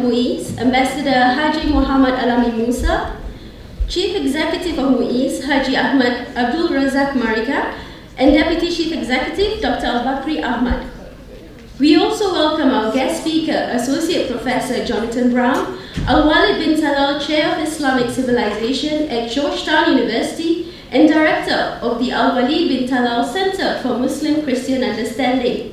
Muis, Ambassador Haji Muhammad Alami Musa, Chief Executive of Muis, Haji Ahmad Abdul Razak Marika, and Deputy Chief Executive, Dr. Al-Bakri Ahmad. We also welcome our guest speaker, Associate Professor Jonathan Brown, Al-Walid bin Talal Chair of Islamic Civilization at Georgetown University and Director of the Al-Walid bin Talal Center for Muslim-Christian Understanding.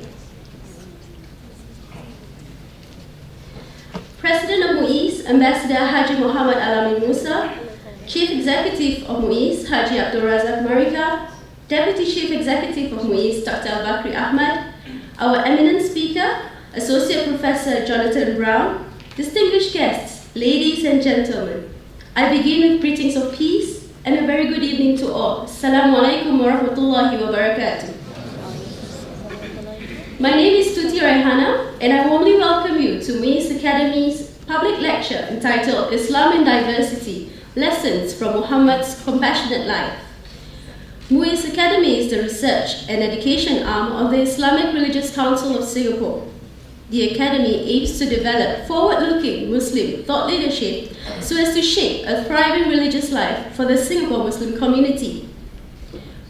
President of Muis, Ambassador Haji Muhammad Alami Musa, Chief Executive of Muis, Haji Abdul Razak Marika, Deputy Chief Executive of Muis, Dr. Al-Bakri Ahmad, our eminent speaker, Associate Professor Jonathan Brown, distinguished guests, ladies and gentlemen. I begin with greetings of peace and a very good evening to all. Assalamu alaikum wa rahmatullahi wa barakatuh. My name is Tuti Raihana, and I warmly welcome you to Muis Academy's public lecture entitled Islam and Diversity, Lessons from Muhammad's Compassionate Life. Muis Academy is the research and education arm of the Islamic Religious Council of Singapore. The Academy aims to develop forward-looking Muslim thought leadership so as to shape a thriving religious life for the Singapore Muslim community.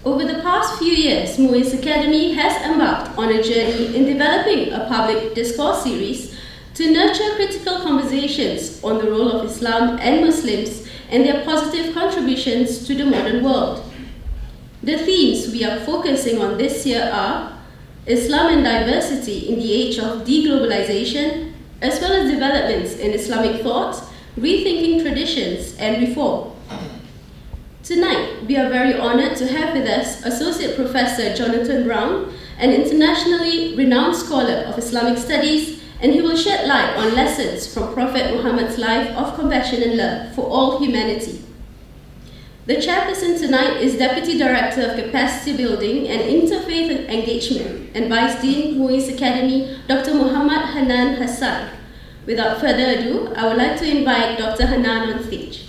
Over the past few years, Muis Academy has embarked on a journey in developing a public discourse series to nurture critical conversations on the role of Islam and Muslims and their positive contributions to the modern world. The themes we are focusing on this year are Islam and diversity in the age of deglobalization, as well as developments in Islamic thought, rethinking traditions, and reform. Tonight, we are very honored to have with us Associate Professor Jonathan Brown, an internationally renowned scholar of Islamic studies, and he will shed light on lessons from Prophet Muhammad's life of compassion and love for all humanity. The chairperson tonight is Deputy Director of Capacity Building and Interfaith Engagement and Vice Dean, Muis Academy, Dr. Muhammad Hanan Hassan. Without further ado, I would like to invite Dr. Hanan on stage.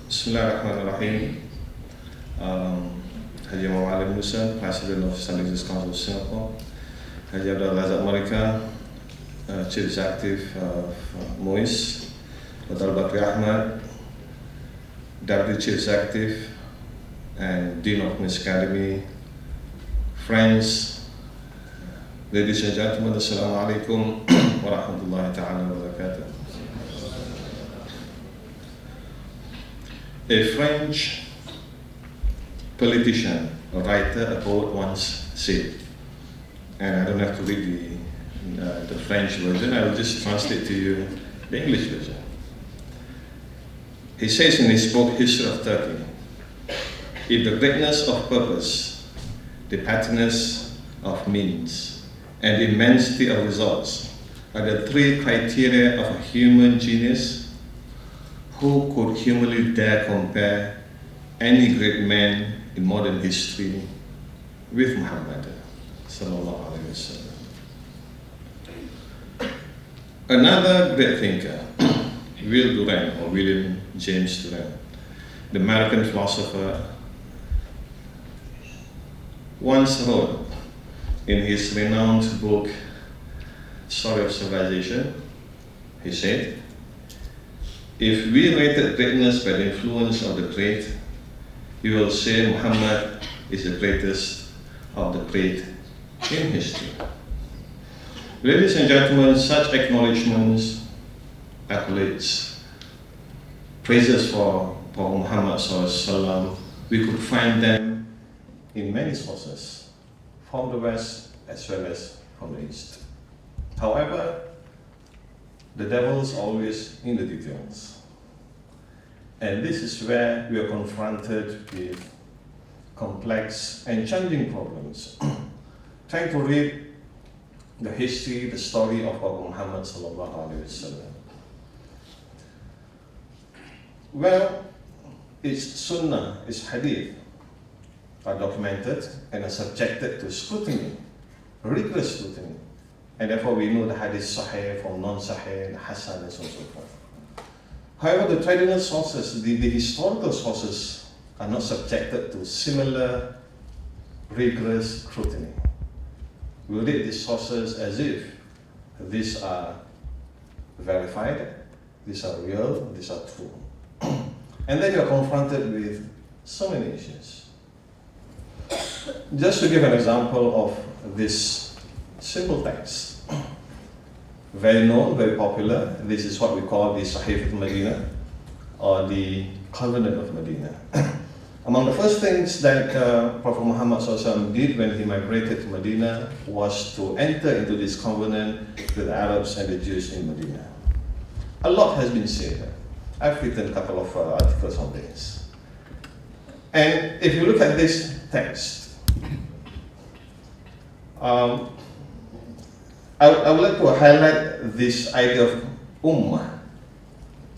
Bismillahirrahmanirrahim. Haji Muhammad Musa, President of Islamic Religious Council of Singapore. Haji Abdul Razak Marika, Chief Executive of Muis. Dr. Al-Bakri Ahmad, Deputy Chief Executive and Dean of Muis Academy. Friends, ladies and gentlemen, Assalamu alaikum wa rahmatullahi ta'ala wa barakatuh. A French politician, a writer, a poet once said, and I don't have to read the French version, I will just translate to you the English version. He says in his book, History of Turkey, if the greatness of purpose, the pettiness of means, and the immensity of results are the three criteria of a human genius, who could humanly dare compare any great man in modern history with Muhammad sallallahu alaihi wasallam? Another great thinker, William James Durant, the American philosopher, once wrote in his renowned book, Story of Civilization, he said, if we rated greatness by the influence of the great, we will say Muhammad is the greatest of the great in history. Ladies and gentlemen, such acknowledgements, accolades, praises for Muhammad sallallahu alaihi wasallam, we could find them in many sources, from the West as well as from the East. However, the devil is always in the details. And this is where we are confronted with complex and challenging problems. Trying to read the history, the story of Prophet Muhammad sallallahu alaihi wasallam. Well, its sunnah, its hadith are documented and are subjected to scrutiny, rigorous scrutiny, and therefore we know the hadith sahih from non-sahih, hasan, and so on and so forth. However, the traditional sources, the historical sources, are not subjected to similar rigorous scrutiny. We read these sources as if these are verified, these are real, these are true. And then you're confronted with so many issues. Just to give an example of this simple text, very known, very popular, this is what we call the Sahih al-Medina, or the Covenant of Medina. Among the first things that Prophet Muhammad SAW did when he migrated to Medina was to enter into this covenant with the Arabs and the Jews in Medina. A lot has been said. I've written a couple of articles on this. And if you look at this text, I would like to highlight this idea of ummah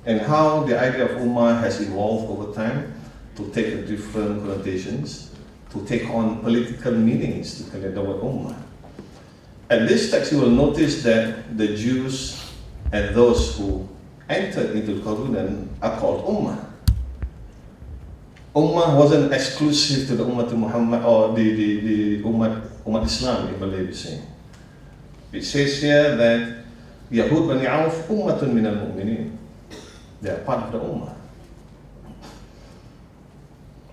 and how the idea of ummah has evolved over time to take different connotations, to take on political meanings to connect the word ummah. At this text, you will notice that the Jews and those who entered into the covenant are called ummah. Ummah wasn't exclusive to the Ummah to Muhammad or the Ummah Islam in Malay, we say. It says here that Yahud Bani Auf Ummatun Minal Mu'minin. They are part of the Ummah.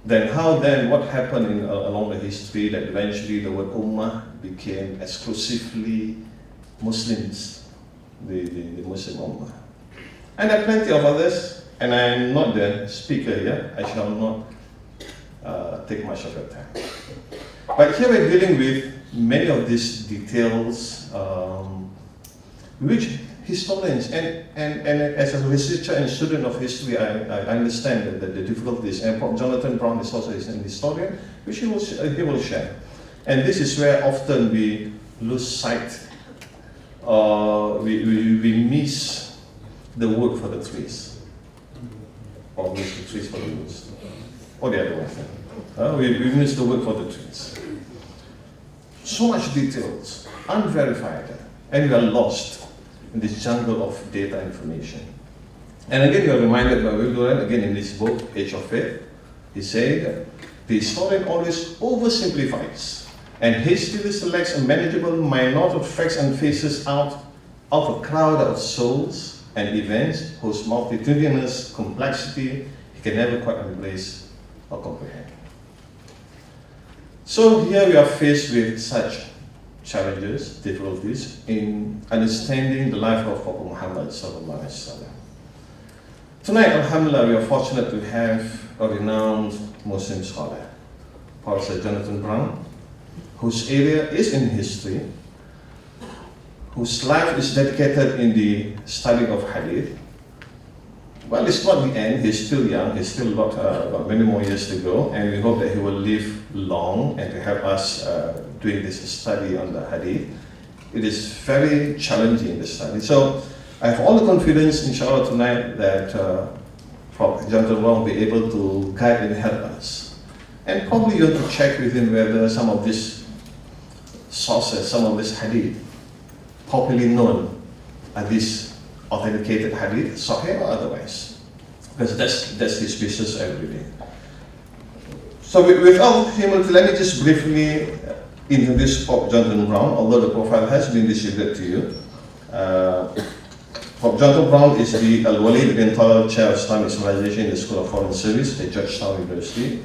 Then what happened along the history that eventually the word Ummah became exclusively Muslims, the Muslim Ummah. And there are plenty of others, and I am not the speaker here. I shall not take much of your time. But here we're dealing with many of these details, which historians and as a researcher and student of history, I understand the difficulties. And Jonathan Brown is also an historian, which he will share. And this is where often we lose sight, we miss the wood for the trees, or miss the trees for the woods, or the other way. We miss the wood for the trees. So much details, unverified, and we are lost in this jungle of data information. And again, you are reminded by Will Durant, again in this book, Age of Faith, he said, the historian always oversimplifies and hastily selects a manageable minority of facts and faces out of a crowd of souls and events whose multitudinous complexity he can never quite embrace or comprehend. So here we are faced with such challenges, difficulties in understanding the life of Prophet Muhammad sallallahu alaihi wasallam. Tonight, alhamdulillah, we are fortunate to have a renowned Muslim scholar, Professor Jonathan Brown, whose area is in history, whose life is dedicated in the study of hadith. Well, it's not the end, he's still young, he's still got many more years to go, and we hope that he will live long and to help us doing this study on the hadith. It is very challenging, the study. So I have all the confidence, inshallah, tonight that Prof. Jonathan Brown will be able to guide and help us. And probably you have to check with him whether some of these sources, some of this hadith, popularly known, are these authenticated hadith, sahih or otherwise. Because that's his business every day. So without humility, let me just briefly introduce Prof. Jonathan Brown, although the profile has been distributed to you. Prof. Jonathan Brown is the Al-Walid bin Talal Chair of Islamic Civilization in the School of Foreign Service at Georgetown University.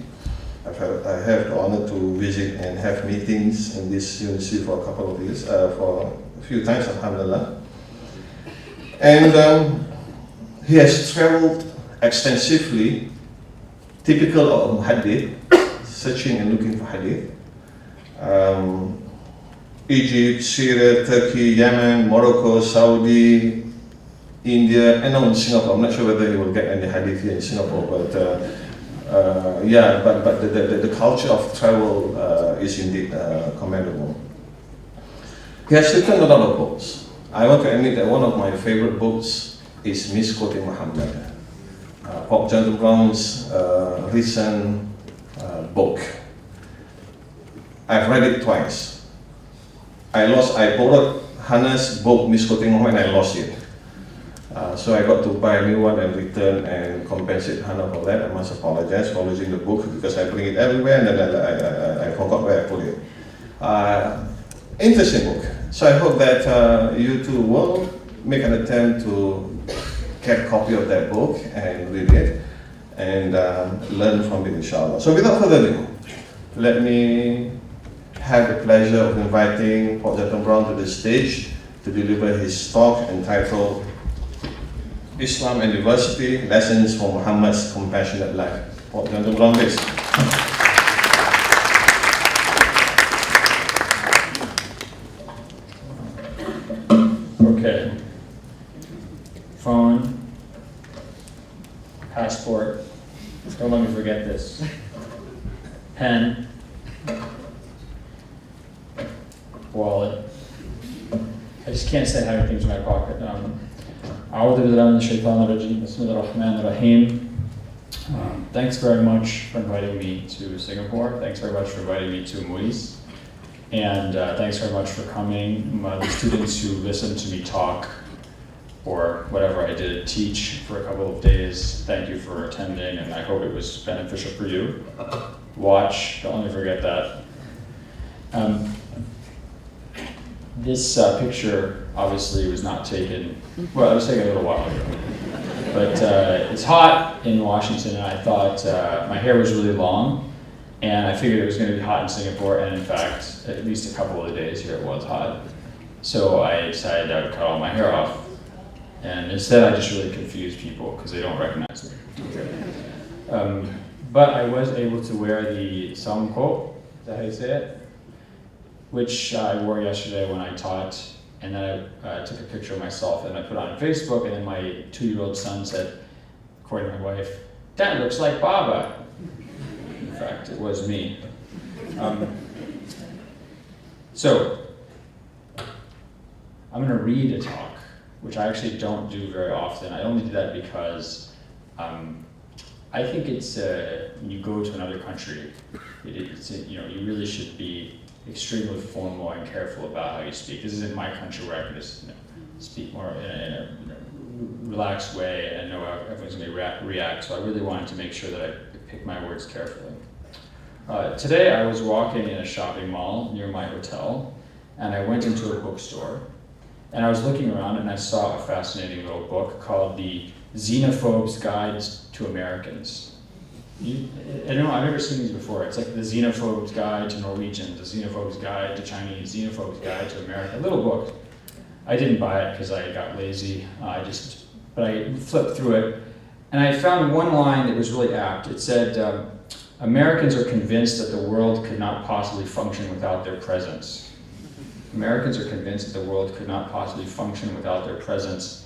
I have the honor to visit and have meetings in this university for a couple of years, for a few times, alhamdulillah. And he has traveled extensively, typical of hadith, searching and looking for hadith. Egypt, Syria, Turkey, Yemen, Morocco, Saudi, India, and now in Singapore. I'm not sure whether he will get any hadith here in Singapore, but the culture of travel is indeed commendable. He has written a lot of books. I want to admit that one of my favorite books is Misquoting Muhammad, Prof. Jonathan Brown's recent book. I've read it twice. I borrowed Hannah's book, Misquoting Muhammad, and I lost it. So I got to buy a new one and return and compensate Hannah for that. I must apologize for losing the book because I bring it everywhere and then I forgot where I put it. Interesting book. So I hope that you too will make an attempt to get a copy of that book and read it and learn from it, inshallah. So without further ado, let me have the pleasure of inviting Port Jonathan Brown to the stage to deliver his talk entitled Islam and Diversity, Lessons from Muhammad's Compassionate Life. Port Jonathan Brown, please. Okay. Phone, passport, don't let me forget this. Pen, wallet. I just can't say having things in my pocket. Thanks very much for inviting me to Singapore. Thanks very much for inviting me to Muis. And thanks very much for coming. The students who listened to me talk, or whatever I did, teach for a couple of days, thank you for attending, and I hope it was beneficial for you. Watch, don't let me forget that. This picture obviously was not taken, well, it was taken a little while ago. But it's hot in Washington, and I thought my hair was really long, and I figured it was going to be hot in Singapore, and in fact, at least a couple of the days here it was hot. So I decided I would cut all my hair off. And instead I just really confused people because they don't recognize me. But I was able to wear the samko, is that how you say it? Which I wore yesterday when I taught, and then I took a picture of myself and I put it on Facebook, and then my 2-year-old son said, according to my wife, "That looks like Baba." In fact, it was me. So, I'm going to read a talk, which I actually don't do very often. I only do that because I think it's when you go to another country, you really should be extremely formal and careful about how you speak. This isn't my country where I can just speak more in a relaxed way and know how everyone's going to react. So I really wanted to make sure that I pick my words carefully. Today I was walking in a shopping mall near my hotel, and I went into a bookstore. And I was looking around and I saw a fascinating little book called The Xenophobe's Guide to Americans. I've never seen these before. It's like The Xenophobe's Guide to Norwegians, The Xenophobe's Guide to Chinese, Xenophobe's Guide to America. A little book. I didn't buy it because I got lazy. But I flipped through it, and I found one line that was really apt. It said, Americans are convinced that the world could not possibly function without their presence. Americans are convinced that the world could not possibly function without their presence.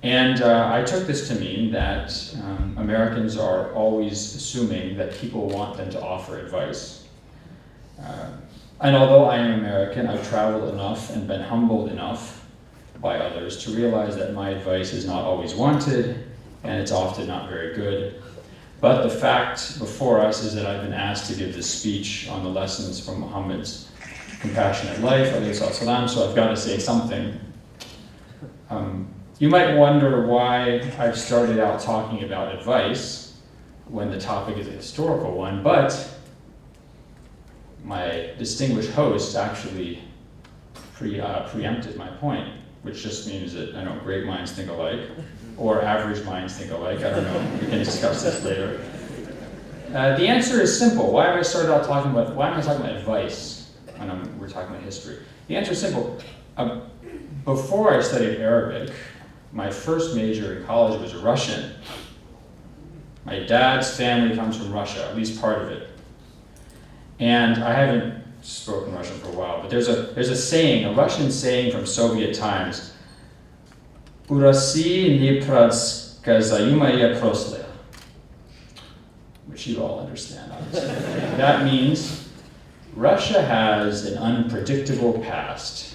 And I took this to mean that Americans are always assuming that people want them to offer advice. And although I am American, I've traveled enough and been humbled enough by others to realize that my advice is not always wanted, and it's often not very good. But the fact before us is that I've been asked to give this speech on the lessons from Muhammad's compassionate life, so I've got to say something. You might wonder why I've started out talking about advice when the topic is a historical one, but my distinguished host actually preempted my point, which just means that, great minds think alike, or average minds think alike, I don't know, we can discuss this later. The answer is simple. Why am I talking about advice when we're talking about history? The answer is simple. Before I studied Arabic, my first major in college was Russian. My dad's family comes from Russia, at least part of it. And I haven't spoken Russian for a while, but there's a saying, a Russian saying from Soviet times, "Urasi ne предсказуемая прошлое," which you all understand, obviously. That means Russia has an unpredictable past.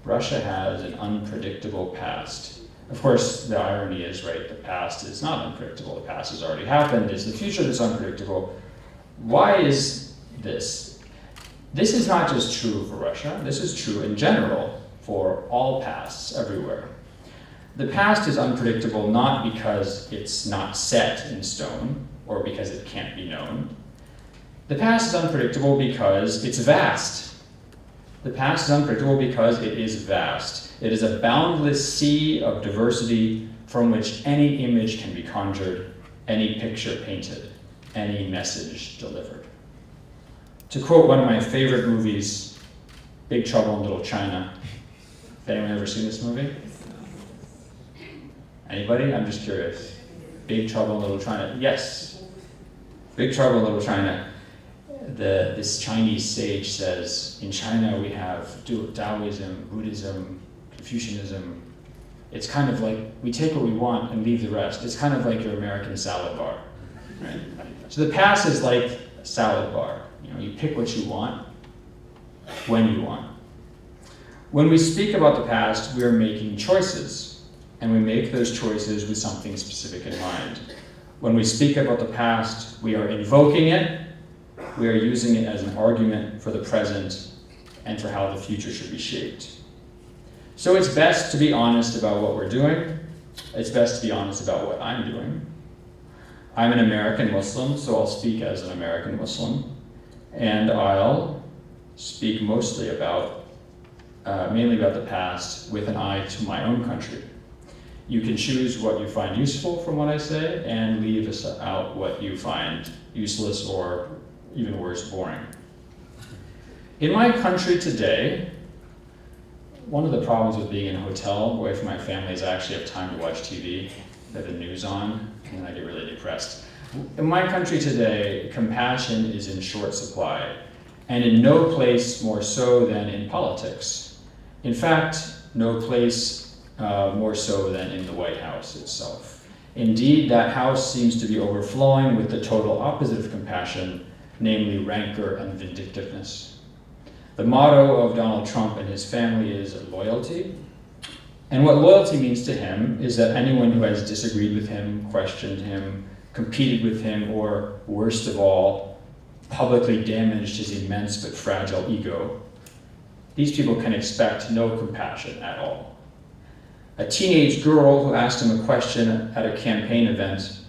Russia has an unpredictable past. Of course, the irony is, right, the past is not unpredictable. The past has already happened. It's the future that's unpredictable. Why is this? This is not just true for Russia. This is true in general for all pasts everywhere. The past is unpredictable not because it's not set in stone or because it can't be known. The past is unpredictable because it's vast. The past is unpredictable because it is vast. It is a boundless sea of diversity from which any image can be conjured, any picture painted, any message delivered. To quote one of my favorite movies, Big Trouble in Little China. Has anyone ever seen this movie? Anybody? I'm just curious. Big Trouble in Little China. Yes. Big Trouble in Little China. This Chinese sage says, in China we have Taoism, Buddhism, Confucianism. It's kind of like we take what we want and leave the rest. It's kind of like your American salad bar. Right? So the past is like a salad bar. You pick what you want, when you want. When we speak about the past, we are making choices, and we make those choices with something specific in mind. When we speak about the past, we are invoking it, we are using it as an argument for the present and for how the future should be shaped. So it's best to be honest about what we're doing. It's best to be honest about what I'm doing. I'm an American Muslim, so I'll speak as an American Muslim. And I'll speak mostly about, mainly about the past with an eye to my own country. You can choose what you find useful from what I say and leave out what you find useless or, even worse, boring. In my country today, one of the problems with being in a hotel away from my family is I actually have time to watch TV. I have the news on, and I get really depressed. In my country today, compassion is in short supply, and in no place more so than in politics. In fact, no place more so than in the White House itself. Indeed, that house seems to be overflowing with the total opposite of compassion, namely rancor and vindictiveness. The motto of Donald Trump and his family is loyalty. And what loyalty means to him is that anyone who has disagreed with him, questioned him, competed with him, or worst of all, publicly damaged his immense but fragile ego, these people can expect no compassion at all. A teenage girl who asked him a question at a campaign event,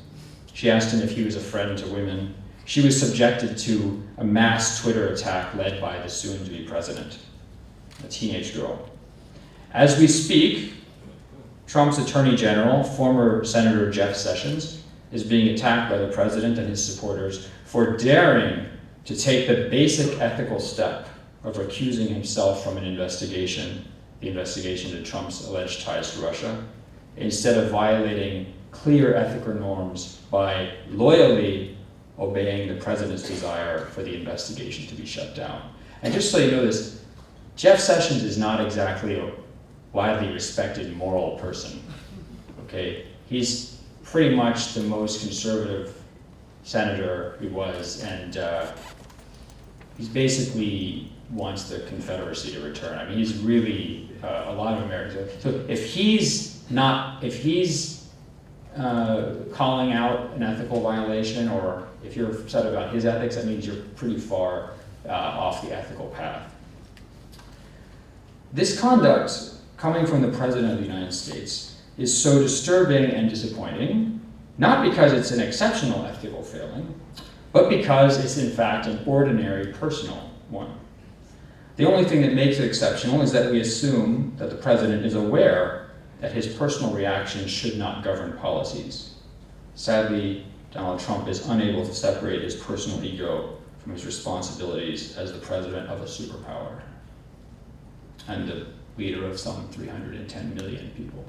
she asked him if he was a friend to women. She was subjected to a mass Twitter attack led by the soon-to-be president, a teenage girl. As we speak, Trump's Attorney General, former Senator Jeff Sessions, is being attacked by the president and his supporters for daring to take the basic ethical step of recusing himself from an investigation, the investigation into Trump's alleged ties to Russia, instead of violating clear ethical norms by loyally obeying the president's desire for the investigation to be shut down. And just so you know this, Jeff Sessions is not exactly a widely respected moral person, okay? He's pretty much the most conservative senator he was, and he's basically wants the Confederacy to return. I mean, he's really a lot of Americans. So if he's calling out an ethical violation, or if you're upset about his ethics, that means you're pretty far off the ethical path. This conduct coming from the President of the United States is so disturbing and disappointing, not because it's an exceptional ethical failing, but because it's in fact an ordinary personal one. The only thing that makes it exceptional is that we assume that the President is aware that his personal reactions should not govern policies. Sadly, Donald Trump is unable to separate his personal ego from his responsibilities as the president of a superpower and the leader of some 310 million people.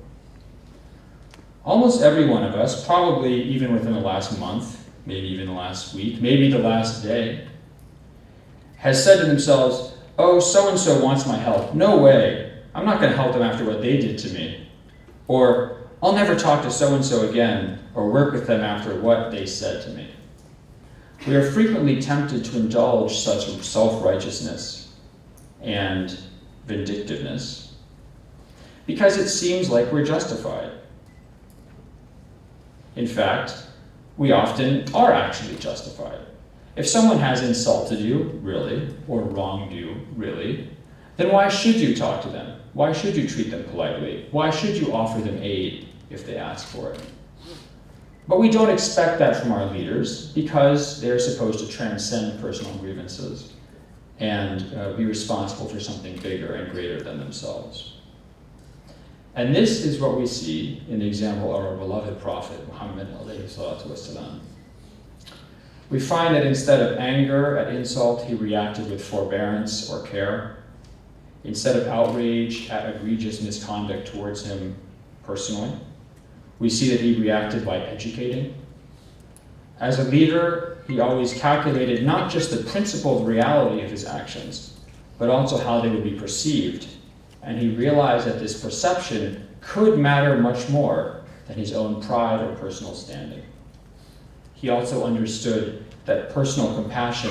Almost every one of us, probably even within the last month, maybe even the last week, maybe the last day, has said to themselves, "Oh, so-and-so wants my help. No way. I'm not going to help them after what they did to me." Or, "I'll never talk to so-and-so again or work with them after what they said to me." We are frequently tempted to indulge such self-righteousness and vindictiveness because it seems like we're justified. In fact, we often are actually justified. If someone has insulted you, really, or wronged you, really, then why should you talk to them? Why should you treat them politely? Why should you offer them aid if they ask for it? But we don't expect that from our leaders because they're supposed to transcend personal grievances and be responsible for something bigger and greater than themselves. And this is what we see in the example of our beloved Prophet, Muhammad alayhi salatu wasalam. We find that instead of anger at insult, he reacted with forbearance or care. Instead of outrage at egregious misconduct towards him personally, we see that he reacted by educating. As a leader, he always calculated not just the principled reality of his actions, but also how they would be perceived. And he realized that this perception could matter much more than his own pride or personal standing. He also understood that personal compassion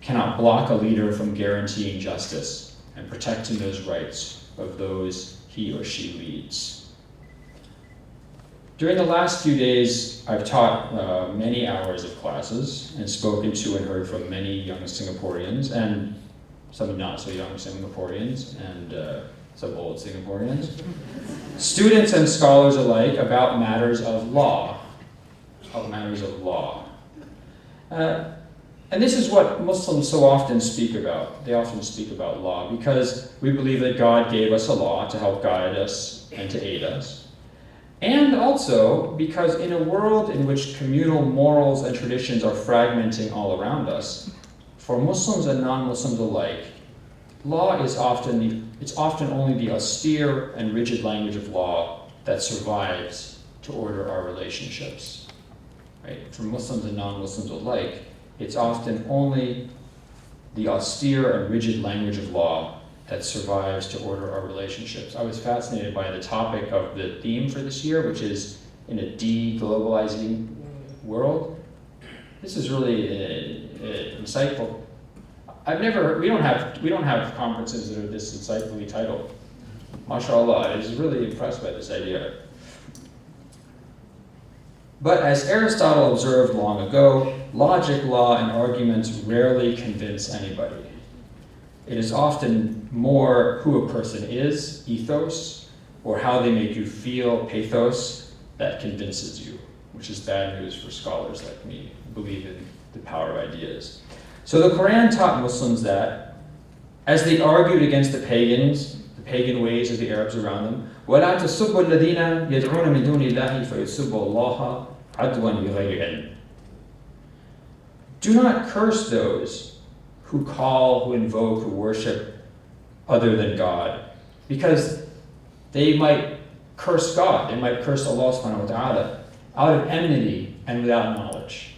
cannot block a leader from guaranteeing justice and protecting those rights of those he or she leads. During the last few days, I've taught many hours of classes and spoken to and heard from many young Singaporeans and some not so young Singaporeans and some old Singaporeans, students and scholars alike, about matters of law. And this is what Muslims so often speak about. They often speak about law because we believe that God gave us a law to help guide us and to aid us. And also because in a world in which communal morals and traditions are fragmenting all around us, for Muslims and non-Muslims alike, law is often only the austere and rigid language of law that survives to order our relationships. Right? For Muslims and non-Muslims alike, it's often only the austere and rigid language of law that survives to order our relationships. I was fascinated by the topic of the theme for this year, which is in a de-globalizing world. This is really insightful. We don't have conferences that are this insightfully titled. MashaAllah, I was really impressed by this idea. But as Aristotle observed long ago, logic, law, and arguments rarely convince anybody. It is often more who a person is, ethos, or how they make you feel, pathos, that convinces you, which is bad news for scholars like me who believe in the power of ideas. So the Quran taught Muslims that, as they argued against the pagan ways of the Arabs around them, وَلَا تَسُبُّوا الَّذِينَ يَدْعُونَ مِن دُونِ اللَّهِ فَيُسُبُّوا اللَّهَ عَدْوًا بِغَيْرِ عِلْمٍ. Do not curse those who call, who invoke, who worship other than God, because they might curse God, they might curse Allah subhanahu wa ta'ala out of enmity and without knowledge.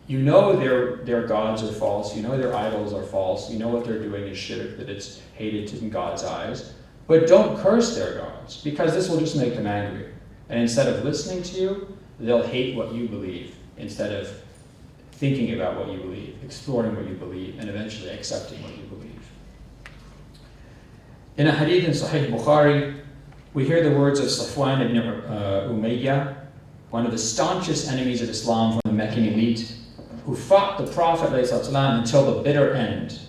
You know their gods are false, you know their idols are false, you know what they're doing is shirk, that it's hated in God's eyes, but don't curse their gods, because this will just make them angry. And instead of listening to you, they'll hate what you believe, instead of thinking about what you believe, exploring what you believe, and eventually accepting what you believe. In a hadith in Sahih Bukhari, we hear the words of Safwan ibn Umayyah, one of the staunchest enemies of Islam from the Meccan elite, who fought the Prophet ﷺ until the bitter end.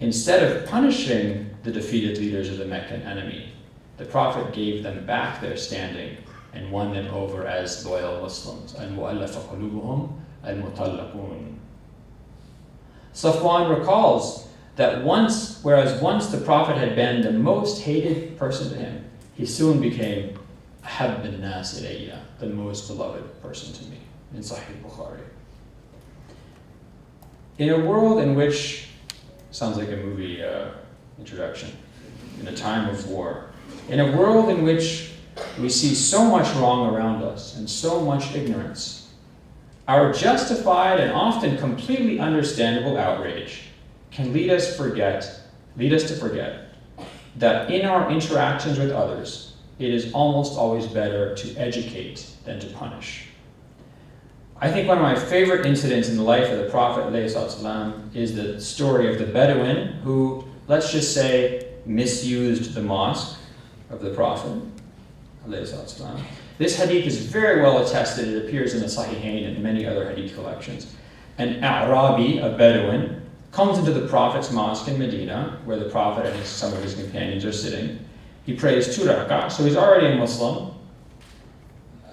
Instead of punishing the defeated leaders of the Meccan enemy, the Prophet gave them back their standing and won them over as loyal Muslims. Al-mu'allafa qulubuhum al-mutallaqun. Safwan recalls that once the Prophet had been the most hated person to him, he soon became ahabb an-nas ilayya, the most beloved person to me, in Sahih Bukhari. In a world in which, sounds like a movie introduction, in a time of war, in a world in which we see so much wrong around us and so much ignorance, our justified and often completely understandable outrage can lead us to forget that in our interactions with others, it is almost always better to educate than to punish. I think one of my favorite incidents in the life of the Prophet ﷺ is the story of the Bedouin who, let's just say, misused the mosque of the Prophet ﷺ. This hadith is very well attested. It appears in the Sahihain and many other hadith collections. An A'rabi, a Bedouin, comes into the Prophet's mosque in Medina, where the Prophet and some of his companions are sitting. He prays 2 rak'ah, so he's already a Muslim,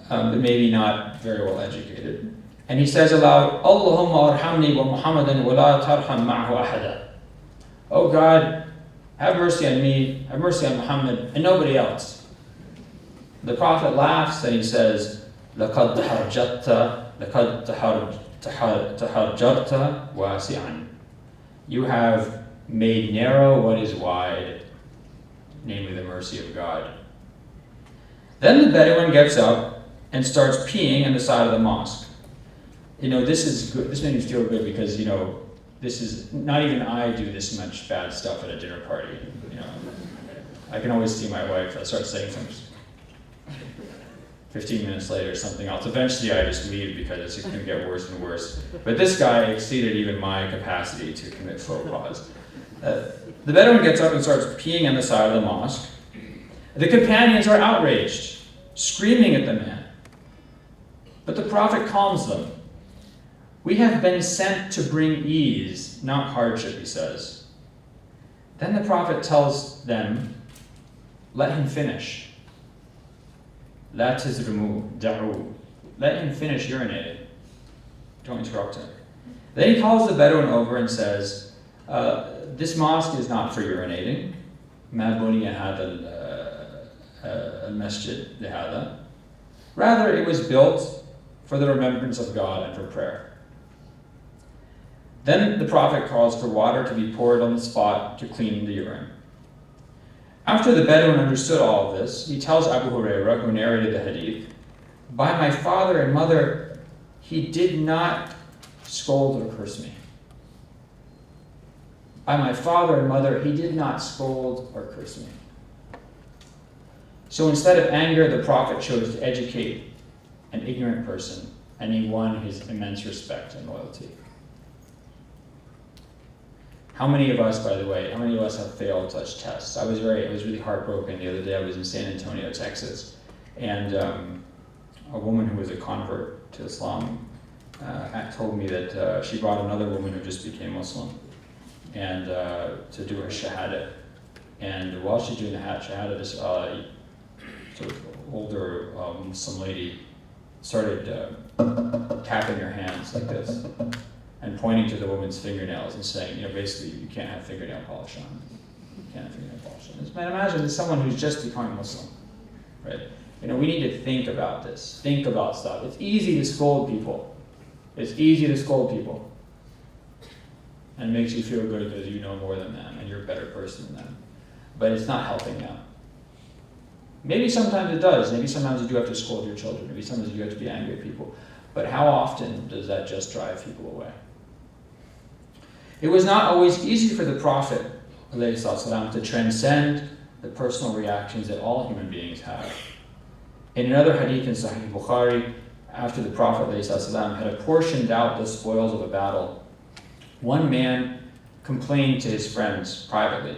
but maybe not very well educated. And he says aloud, Allahumma arhamni wa Muhammadan wa la tarham ma'ahu ahada. Oh God, have mercy on me, have mercy on Muhammad, and nobody else. The Prophet laughs and he says, لَقَدْ تَحَرْجَرْتَ وَاسِعًا. You have made narrow what is wide, namely the mercy of God. Then the Bedouin gets up and starts peeing on the side of the mosque. This is good. This made me feel good because, this is, not even I do this much bad stuff at a dinner party. I can always see my wife, I start saying things. 15 minutes later, something else. Eventually I just leave because it's going to get worse and worse. But this guy exceeded even my capacity to commit faux pas. The Bedouin gets up and starts peeing on the side of the mosque. The companions are outraged, screaming at the man. But the Prophet calms them. We have been sent to bring ease, not hardship, he says. Then the Prophet tells them, let him finish. La tazrumu da'u. Let him finish urinating. Don't interrupt him. Then he calls the Bedouin over and says, this mosque is not for urinating. Ma buniya hadha al-masjid lihada. Rather, it was built for the remembrance of God and for prayer. Then the Prophet calls for water to be poured on the spot to clean the urine. After the Bedouin understood all of this, he tells Abu Hurairah, who narrated the hadith, by my father and mother, he did not scold or curse me. By my father and mother, he did not scold or curse me. So instead of anger, the Prophet chose to educate an ignorant person, and he won his immense respect and loyalty. How many of us, by the way, have failed such tests? I was really heartbroken the other day. I was in San Antonio, Texas, and a woman who was a convert to Islam told me that she brought another woman who just became Muslim and to do her shahada. And while she's doing the shahada, this sort of older Muslim lady started tapping her hands like this and pointing to the woman's fingernails and saying, basically, you can't have fingernail polish on. You can't have fingernail polish on. Man, imagine there's someone who's just becoming Muslim, right? We need to think about this. Think about stuff. It's easy to scold people. It's easy to scold people. And it makes you feel good because you know more than them and you're a better person than them. But it's not helping them. Maybe sometimes it does. Maybe sometimes you do have to scold your children. Maybe sometimes you do have to be angry at people. But how often does that just drive people away? It was not always easy for the Prophet ﷺ to transcend the personal reactions that all human beings have. In another hadith in Sahih Bukhari, after the Prophet ﷺ had apportioned out the spoils of a battle, one man complained to his friends privately.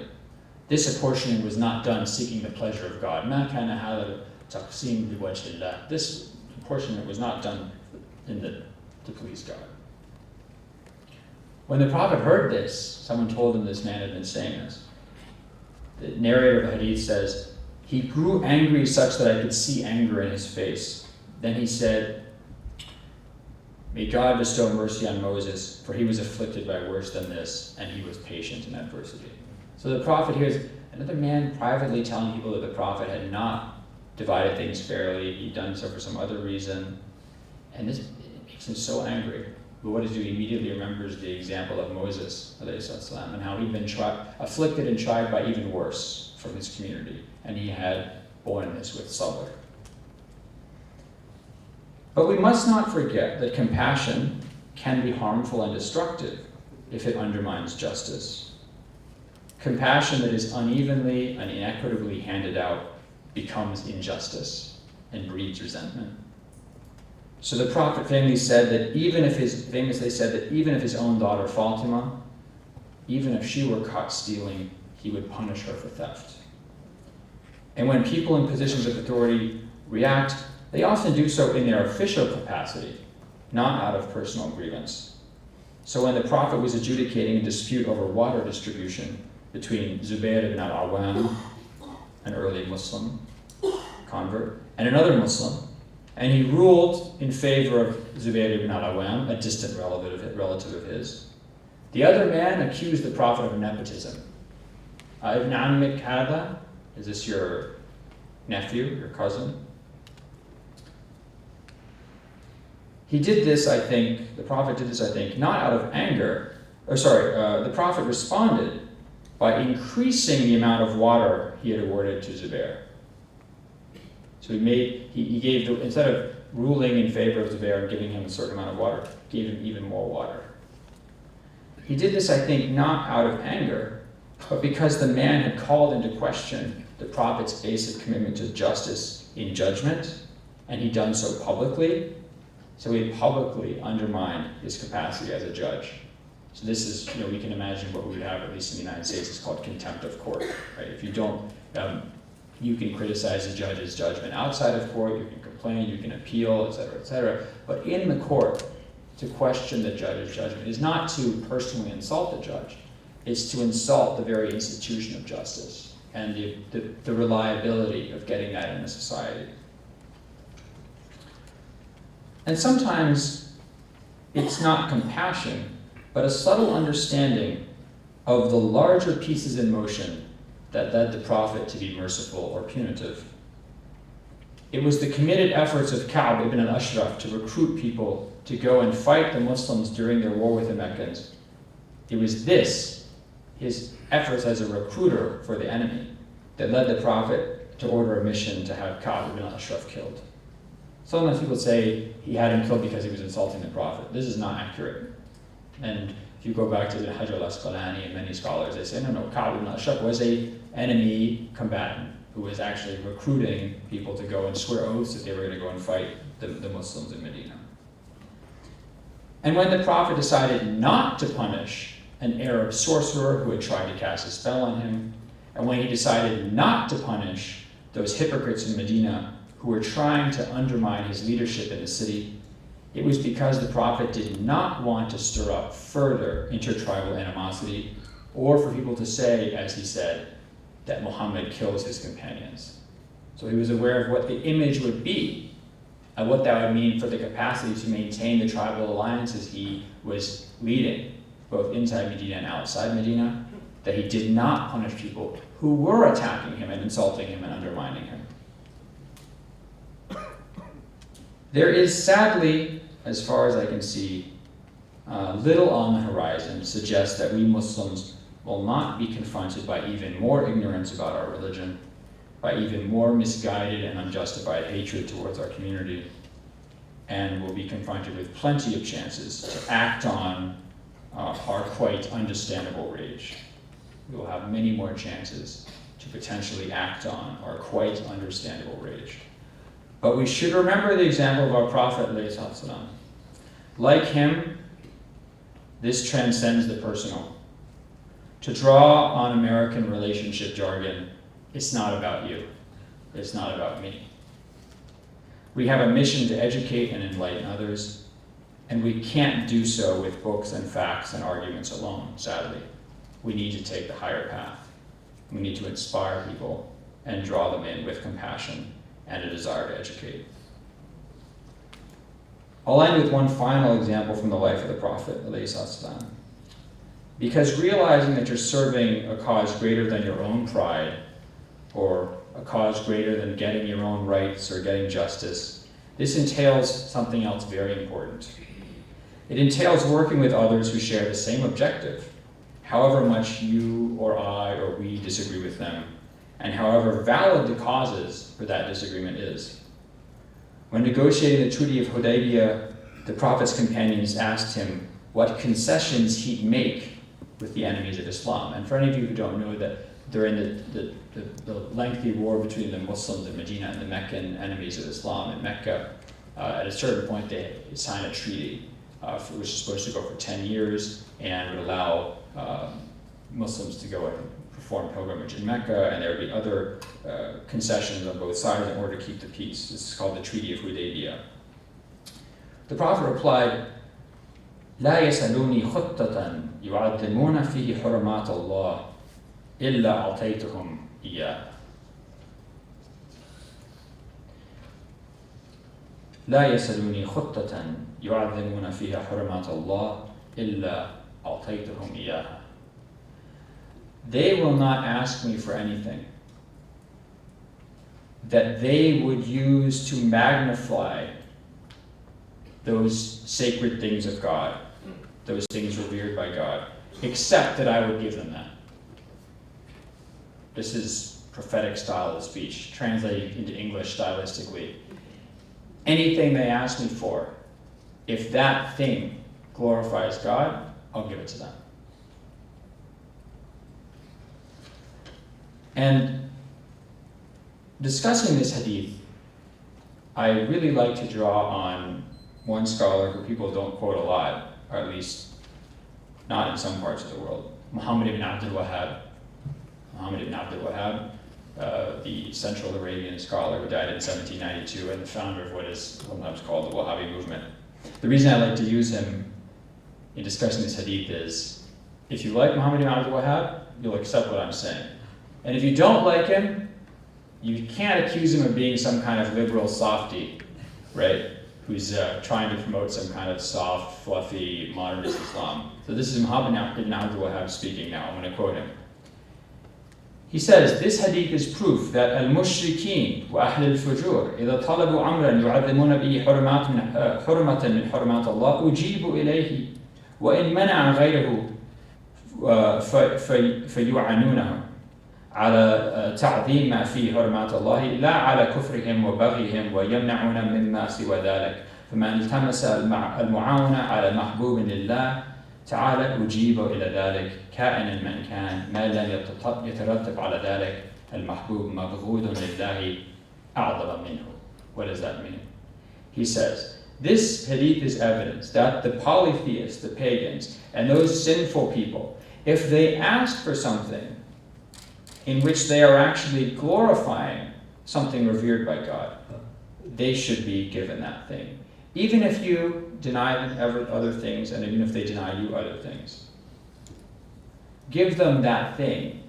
This apportioning was not done seeking the pleasure of God. This apportionment was not done to please God. When the Prophet heard this, someone told him this man had been saying this. The narrator of the hadith says, he grew angry such that I could see anger in his face. Then he said, may God bestow mercy on Moses, for he was afflicted by worse than this, and he was patient in adversity. So the Prophet hears another man privately telling people that the Prophet had not divided things fairly, he'd done so for some other reason, and this makes him so angry. But what does he do? He immediately remembers the example of Moses ﷺ, and how he'd been afflicted and tried by even worse from his community, and he had borne this with sabr. But we must not forget that compassion can be harmful and destructive if it undermines justice. Compassion that is unevenly and inequitably handed out becomes injustice and breeds resentment. So the Prophet famously said that even if his own daughter Fatima, even if she were caught stealing, he would punish her for theft. And when people in positions of authority react, they often do so in their official capacity, not out of personal grievance. So when the Prophet was adjudicating a dispute over water distribution between Zubair ibn al-Awwam, an early Muslim convert, and another Muslim, and he ruled in favor of Zubair ibn al-Awwam, a distant relative of his, the other man accused the Prophet of nepotism. Ibn Ammik Hada, is this your nephew, your cousin? He did this, I think, the Prophet did this, I think, not out of anger, the Prophet responded by increasing the amount of water he had awarded to Zubair. So he gave, instead of ruling in favor of Zubair and giving him a certain amount of water, gave him even more water. He did this, I think, not out of anger, but because the man had called into question the Prophet's basic commitment to justice in judgment, and he'd done so publicly. So he publicly undermined his capacity as a judge. So this is, we can imagine what we would have, at least in the United States, it's called contempt of court. Right? If you don't, you can criticize the judge's judgment outside of court, you can complain, you can appeal, et cetera. But in the court, to question the judge's judgment is not to personally insult the judge, it's to insult the very institution of justice and the reliability of getting that in a society. And sometimes it's not compassion, but a subtle understanding of the larger pieces in motion that led the Prophet to be merciful or punitive. It was the committed efforts of Ka'b ibn al-Ashraf to recruit people to go and fight the Muslims during their war with the Meccans. It was this, his efforts as a recruiter for the enemy, that led the Prophet to order a mission to have Ka'b ibn al-Ashraf killed. Sometimes people say he had him killed because he was insulting the Prophet. This is not accurate. And if you go back to Ibn Hajar al-Asqalani and many scholars, they say, no, Ka'b ibn al-Ashraf was an enemy combatant who was actually recruiting people to go and swear oaths that they were going to go and fight the Muslims in Medina. And when the Prophet decided not to punish an Arab sorcerer who had tried to cast a spell on him, and when he decided not to punish those hypocrites in Medina who were trying to undermine his leadership in the city, it was because the Prophet did not want to stir up further intertribal animosity, or for people to say, as he said, that Muhammad kills his companions. So he was aware of what the image would be, and what that would mean for the capacity to maintain the tribal alliances he was leading, both inside Medina and outside Medina, that he did not punish people who were attacking him and insulting him and undermining him. There is sadly, as far as I can see, little on the horizon suggests that we Muslims will not be confronted by even more ignorance about our religion, by even more misguided and unjustified hatred towards our community, and will be confronted with plenty of chances to act on our quite understandable rage. We will have many more chances to potentially act on our quite understandable rage. But we should remember the example of our Prophet ﷺ. Like him, this transcends the personal. To draw on American relationship jargon, it's not about you. It's not about me. We have a mission to educate and enlighten others, and we can't do so with books and facts and arguments alone, sadly. We need to take the higher path. We need to inspire people and draw them in with compassion and a desire to educate. I'll end with one final example from the life of the Prophet, ﷺ. Because realizing that you're serving a cause greater than your own pride, or a cause greater than getting your own rights or getting justice, this entails something else very important. It entails working with others who share the same objective, however much you or I or we disagree with them, and however valid the causes for that disagreement is. When negotiating the Treaty of Hudaybiyah, the Prophet's companions asked him what concessions he'd make with the enemies of Islam. And for any of you who don't know, that during the lengthy war between the Muslims in Medina and the Meccan enemies of Islam in Mecca, at a certain point they signed a treaty which was supposed to go for 10 years and would allow Muslims to go and perform pilgrimage in Mecca, and there would be other concessions on both sides in order to keep the peace. This is called the Treaty of Hudaybiyah. The Prophet replied, لا يسألوني خطة يعظمون فيه حرمات الله إلا أعطيتهم إياه. لا يسألوني خطة يعظمون فيها حرمات الله إلا أعطيتهم إياها. They will not ask me for anything that they would use to magnify those sacred things of God, those things revered by God, except that I would give them that. This is prophetic style of speech, translated into English stylistically. Anything they ask me for, if that thing glorifies God, I'll give it to them. And discussing this hadith, I really like to draw on one scholar who people don't quote a lot, or at least not in some parts of the world, Muhammad ibn Abdul Wahhab. Muhammad ibn Abdul Wahhab, the Central Arabian scholar who died in 1792 and the founder of what is sometimes called the Wahhabi movement. The reason I like to use him in discussing this hadith is, if you like Muhammad ibn Abdul Wahhab, you'll accept what I'm saying. And if you don't like him, you can't accuse him of being some kind of liberal softy, right? Who's trying to promote some kind of soft, fluffy, modernist Islam. So this is Muhammad ibn Abdul Wahhab speaking now. I'm going to quote him. He says, this hadith is proof that al-mushrikeen wa ahl al-fujur إذا طلبوا أمرا يعظمون به حرمة من حرمات الله أجيبوا إليه وإن منع غيره فيعنونه على تعظيم ما فيه حرمات الله لا على كفرهم وبغيهم ويمنعون مما سوى ذلك فمن التمس المعاونة على محبوب لله تعالى أجيب إلى ذلك كائنا من كان ما لم يترتب على ذلك المحبوب مبغوض لله أعظم منه. What does that mean? He says, this hadith is evidence that the polytheists, the pagans, and those sinful people, if they ask for something in which they are actually glorifying something revered by God, they should be given that thing. Even if you deny them other things, and even if they deny you other things. Give them that thing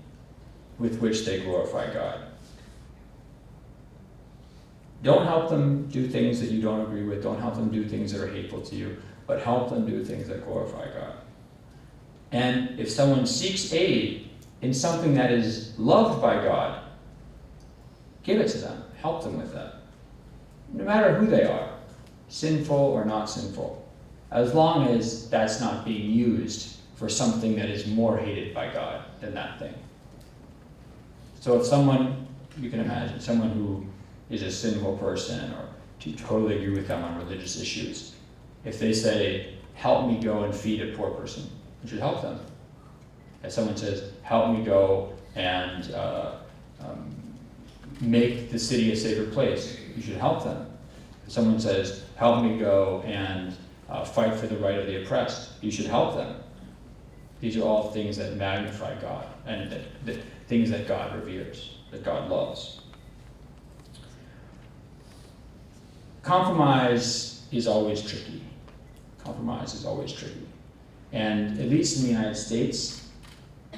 with which they glorify God. Don't help them do things that you don't agree with. Don't help them do things that are hateful to you, but help them do things that glorify God. And if someone seeks aid in something that is loved by God, give it to them. Help them with that. No matter who they are, sinful or not sinful, as long as that's not being used for something that is more hated by God than that thing. So if someone, you can imagine, someone who is a sinful person, or to totally agree with them on religious issues, if they say, help me go and feed a poor person, you should help them. If someone says, help me go and make the city a safer place, you should help them. If someone says, help me go and fight for the right of the oppressed, you should help them. These are all things that magnify God, and that things that God reveres, that God loves. Compromise is always tricky. Compromise is always tricky. And at least in the United States,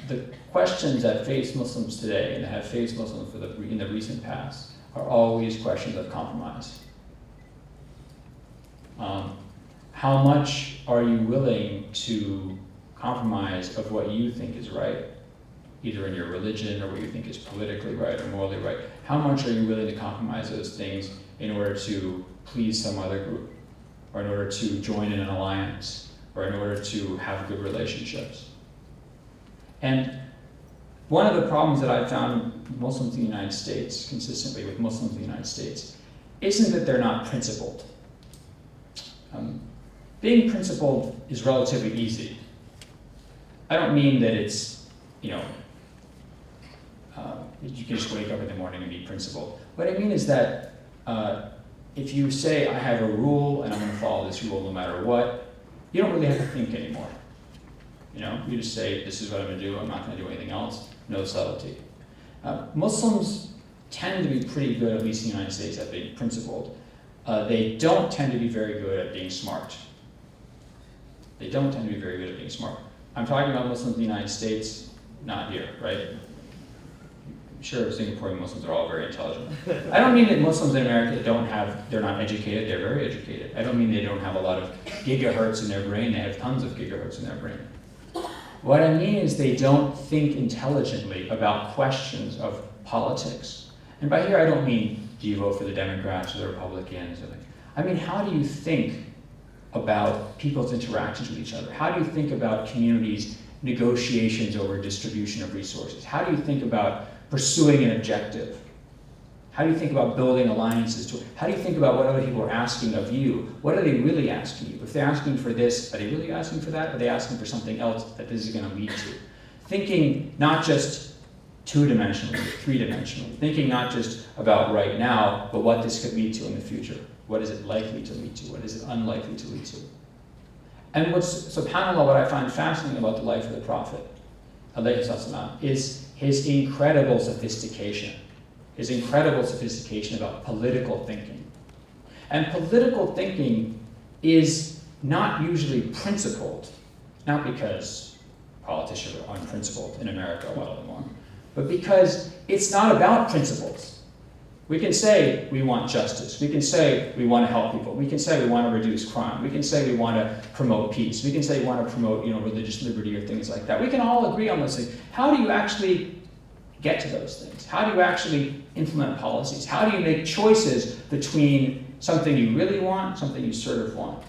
the questions that face Muslims today, and that have faced Muslims in the recent past, are always questions of compromise. How much are you willing to compromise of what you think is right, either in your religion or what you think is politically right or morally right? How much are you willing to compromise those things in order to please some other group, or in order to join in an alliance, or in order to have good relationships? And one of the problems that I've found with Muslims in the United States, consistently with Muslims in the United States, isn't that they're not principled. Being principled is relatively easy. I don't mean that it's, you can just wake up in the morning and be principled. What I mean is that if you say, I have a rule and I'm going to follow this rule no matter what, you don't really have to think anymore. You just say, this is what I'm going to do, I'm not going to do anything else, no subtlety. Muslims tend to be pretty good, at least in the United States, at being principled. They don't tend to be very good at being smart. They don't tend to be very good at being smart. I'm talking about Muslims in the United States, not here, right? I'm sure Singaporean Muslims are all very intelligent. I don't mean that Muslims in America they're not educated, they're very educated. I don't mean they don't have a lot of gigahertz in their brain, they have tons of gigahertz in their brain. What I mean is they don't think intelligently about questions of politics. And by here I don't mean, do you vote for the Democrats or the Republicans? I mean, how do you think about people's interactions with each other? How do you think about communities' negotiations over distribution of resources? How do you think about pursuing an objective? How do you think about building alliances? How do you think about what other people are asking of you? What are they really asking you? If they're asking for this, are they really asking for that? Are they asking for something else that this is going to lead to? Thinking not just two-dimensionally, three-dimensionally. Thinking not just about right now, but what this could lead to in the future. What is it likely to lead to? What is it unlikely to lead to? And subhanAllah, what I find fascinating about the life of the Prophet, alayhi salam, is his incredible sophistication. His incredible sophistication about political thinking. And political thinking is not usually principled, not because politicians are unprincipled in America, a lot of them are, but because it's not about principles. We can say we want justice. We can say we want to help people. We can say we want to reduce crime. We can say we want to promote peace. We can say we want to promote, religious liberty or things like that. We can all agree on those things. How do you actually get to those things? How do you actually implement policies? How do you make choices between something you really want, something you sort of want?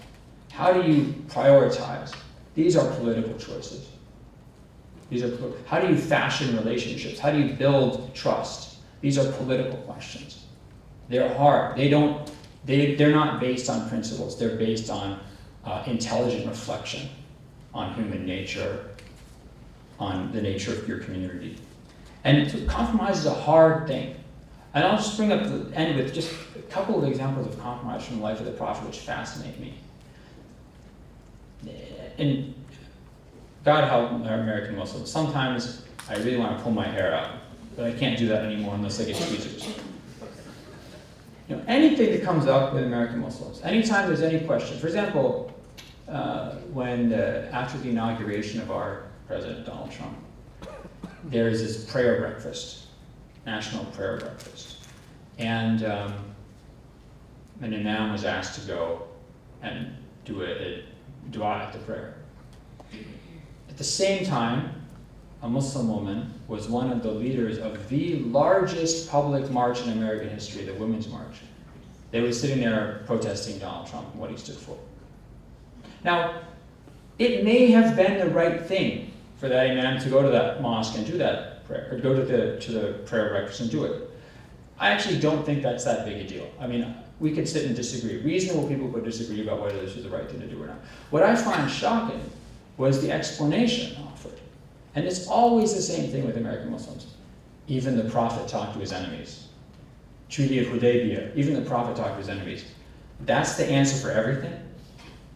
How do you prioritize? These are political choices. How do you fashion relationships? How do you build trust? These are political questions. They're hard. They're not based on principles. They're based on intelligent reflection on human nature, on the nature of your community. And compromise is a hard thing. And I'll just bring up the end with just a couple of examples of compromise from the life of the Prophet which fascinate me. And God help American Muslims. Sometimes I really want to pull my hair out, but I can't do that anymore unless I get tweezers. Anything that comes up with American Muslims, anytime there's any question. For example, after the inauguration of our President Donald Trump, there's this prayer breakfast, national prayer breakfast. And an imam was asked to go and do a dua at the prayer. At the same time, a Muslim woman was one of the leaders of the largest public march in American history, the Women's March. They were sitting there protesting Donald Trump and what he stood for. Now, it may have been the right thing for that imam to go to that mosque and do that prayer, or go to the prayer breakfast and do it. I actually don't think that's that big a deal. I mean, we could sit and disagree. Reasonable people could disagree about whether this was the right thing to do or not. What I find shocking was the explanation offered. And it's always the same thing with American Muslims. Even the Prophet talked to his enemies. Treaty of Hudaybiyah, even the Prophet talked to his enemies. That's the answer for everything?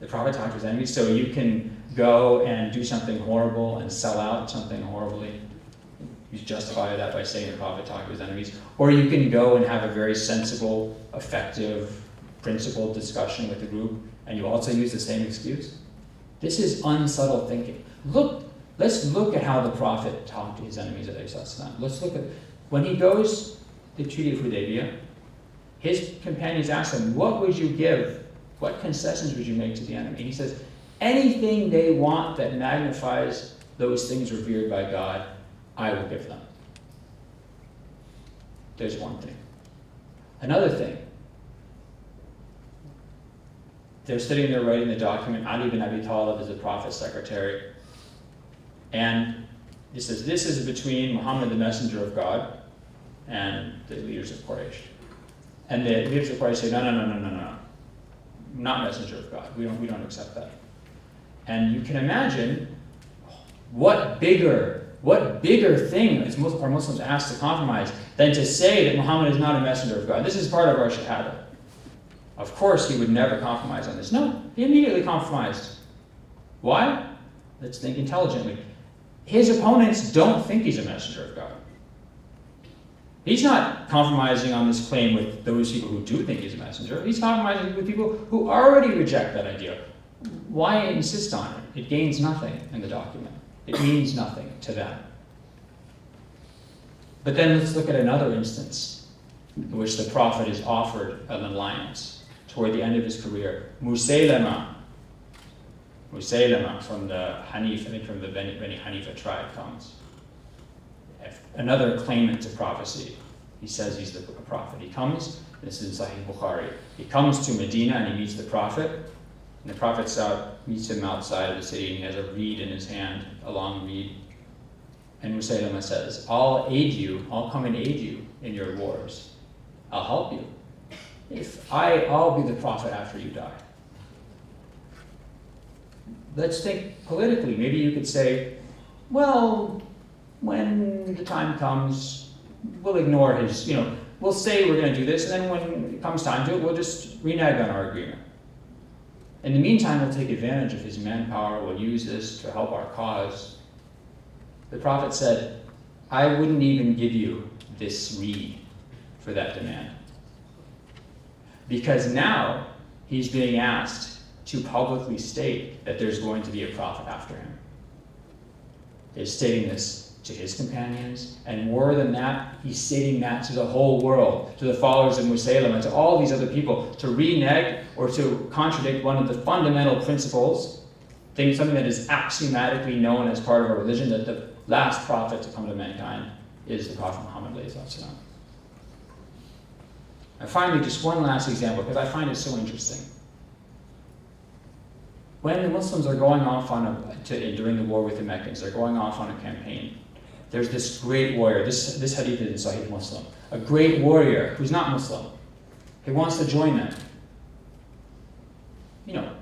The Prophet talked to his enemies, so you can go and do something horrible and sell out something horribly. You justify that by saying the Prophet talked to his enemies. Or you can go and have a very sensible, effective, principled discussion with the group, and you also use the same excuse. This is unsubtle thinking. Let's look at how the Prophet talked to his enemies at Islam. Let's look at, when he goes to the Treaty of Hudaybiyah, his companions ask him, what would you give? What concessions would you make to the enemy? And he says, anything they want that magnifies those things revered by God, I will give them. There's one thing. Another thing. They're sitting there writing the document. Ali ibn Abi Talib is the Prophet's secretary. And he says, this is between Muhammad, the messenger of God, and the leaders of Quraysh. And the leaders of Quraysh say, no. Not messenger of God. We don't accept that. And you can imagine what bigger thing are Muslims asked to compromise than to say that Muhammad is not a messenger of God. This is part of our shahada. Of course, he would never compromise on this. No, he immediately compromised. Why? Let's think intelligently. His opponents don't think he's a messenger of God. He's not compromising on this claim with those people who do think he's a messenger. He's compromising with people who already reject that idea. why insist on it? It gains nothing in the document. It means nothing to them. But then let's look at another instance in which the Prophet is offered an alliance toward the end of his career. Musaylama from the Hanif, I think from the Bani Hanifa tribe comes. Another claimant to prophecy. He says he's the prophet. He comes, this is in Sahih Bukhari. He comes to Medina and he meets the Prophet. And the Prophet meets him outside of the city and he has a reed in his hand, a long reed. And Musaylama says, I'll come and aid you in your wars. I'll help you. I'll be the Prophet after you die. Let's think politically. Maybe you could say, well, when the time comes, we'll ignore his, we'll say we're going to do this, and then when it comes time to it, we'll just renege on our agreement. In the meantime, we'll take advantage of his manpower, we'll use this to help our cause. The Prophet said, I wouldn't even give you this reed for that demand. Because now he's being asked to publicly state that there's going to be a prophet after him. He's stating this to his companions, and more than that, he's stating that to the whole world, to the followers of Musaylama, and to all these other people, to renege or to contradict one of the fundamental principles, something that is axiomatically known as part of our religion, that the last prophet to come to mankind is the Prophet Muhammad. And finally, just one last example, because I find it so interesting. When the Muslims are going off during the war with the Meccans, they're going off on a campaign. There's this great warrior, this hadith is in Sahih Muslim, a great warrior who's not Muslim. He wants to join them.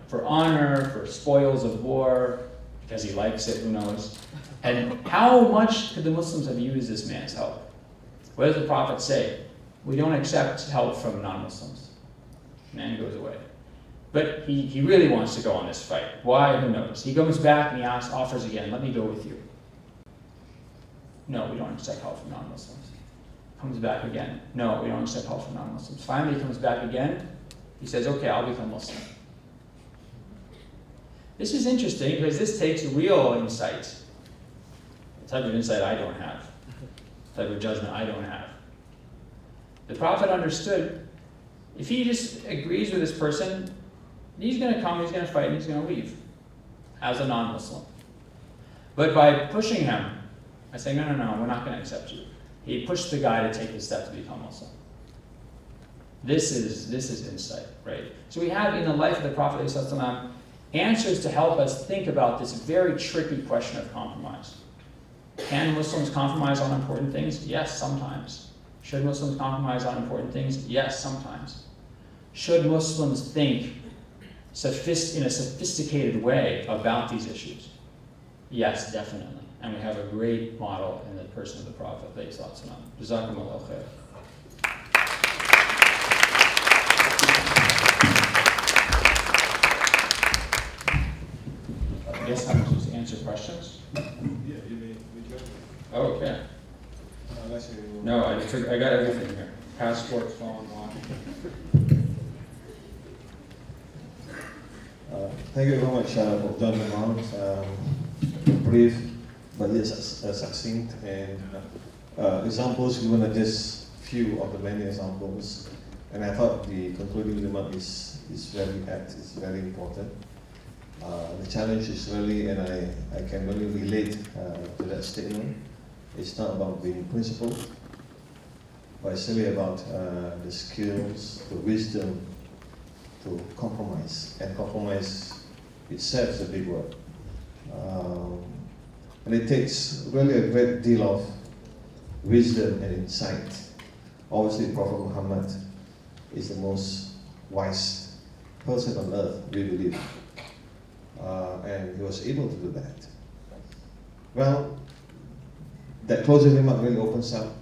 For honor, for spoils of war, because he likes it, who knows. And how much could the Muslims have used this man's help? What does the Prophet say? We don't accept help from non-Muslims. Man goes away. But he really wants to go on this fight. Why? Who knows? He comes back and he offers again, let me go with you. No, we don't accept help from non-Muslims. Comes back again. No, we don't accept help from non-Muslims. Finally, he comes back again. He says, okay, I'll become Muslim. This is interesting because this takes real insight. The type of insight I don't have. The type of judgment I don't have. The Prophet understood, if he just agrees with this person, he's going to come, he's going to fight, and he's going to leave as a non-Muslim. But by pushing him, I say, no, we're not going to accept you. He pushed the guy to take the step to become Muslim. This is insight, right? So we have in the life of the Prophet ﷺ answers to help us think about this very tricky question of compromise. Can Muslims compromise on important things? Yes, sometimes. Should Muslims compromise on important things? Yes, sometimes. Should Muslims think in a sophisticated way about these issues? Yes, definitely. And we have a great model in the person of the Prophet. Jazakumullahu khair. I guess I'm supposed to answer questions? Yeah, you may go. Oh, okay. No, I got everything here. Passport, phone, watch. Thank you very much for John Mount. Brief, but yes, succinct, and examples given are just few of the many examples. And I thought the concluding remark is very apt, it's very important. The challenge is really, and I can really relate to that statement, it's not about being principled, but it's really about the skills, the wisdom to compromise. And compromise itself is a big word. And it takes really a great deal of wisdom and insight. Obviously, Prophet Muhammad is the most wise person on earth, we believe. And he was able to do that. Well, that closing remark really opens up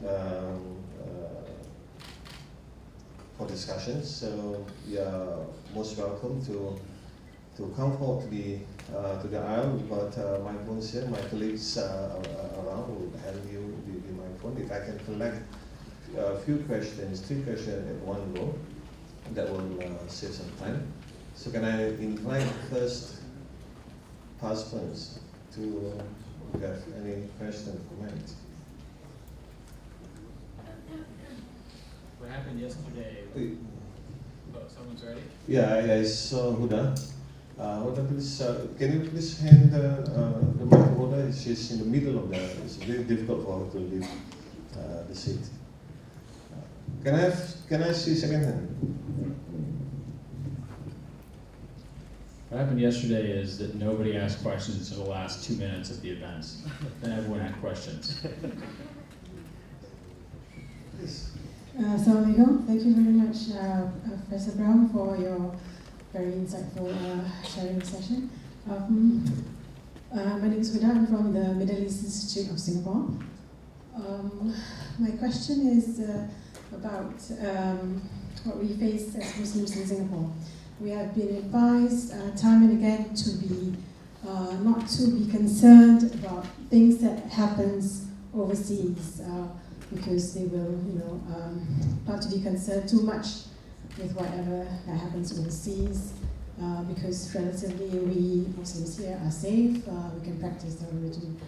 for discussions. So you're most welcome to come forward to the aisle. We've got microphones here. My colleagues around will hand you the microphone. If I can collect a few questions, 3 questions at one go, that will save some time. So can I invite first participants to have any question, comment? What happened yesterday? Oh, someone's ready? Yeah, I saw Huda. Huda, please, can you please hand the mic to Huda? She's in the middle of that. It's very difficult for her to leave the seat. Can I see second hand? What happened yesterday is that nobody asked questions until the last 2 minutes of the event. Then everyone had questions. Please. Assalamualaikum. Thank you very much, Professor Brown, for your very insightful sharing session. My name is Huda. I'm from the Middle East Institute of Singapore. My question is about what we face as Muslims in Singapore. We have been advised time and again to be not to be concerned about things that happens overseas because they will, not to be concerned too much with whatever that happens overseas because relatively we Muslims here are safe. We can practice our religion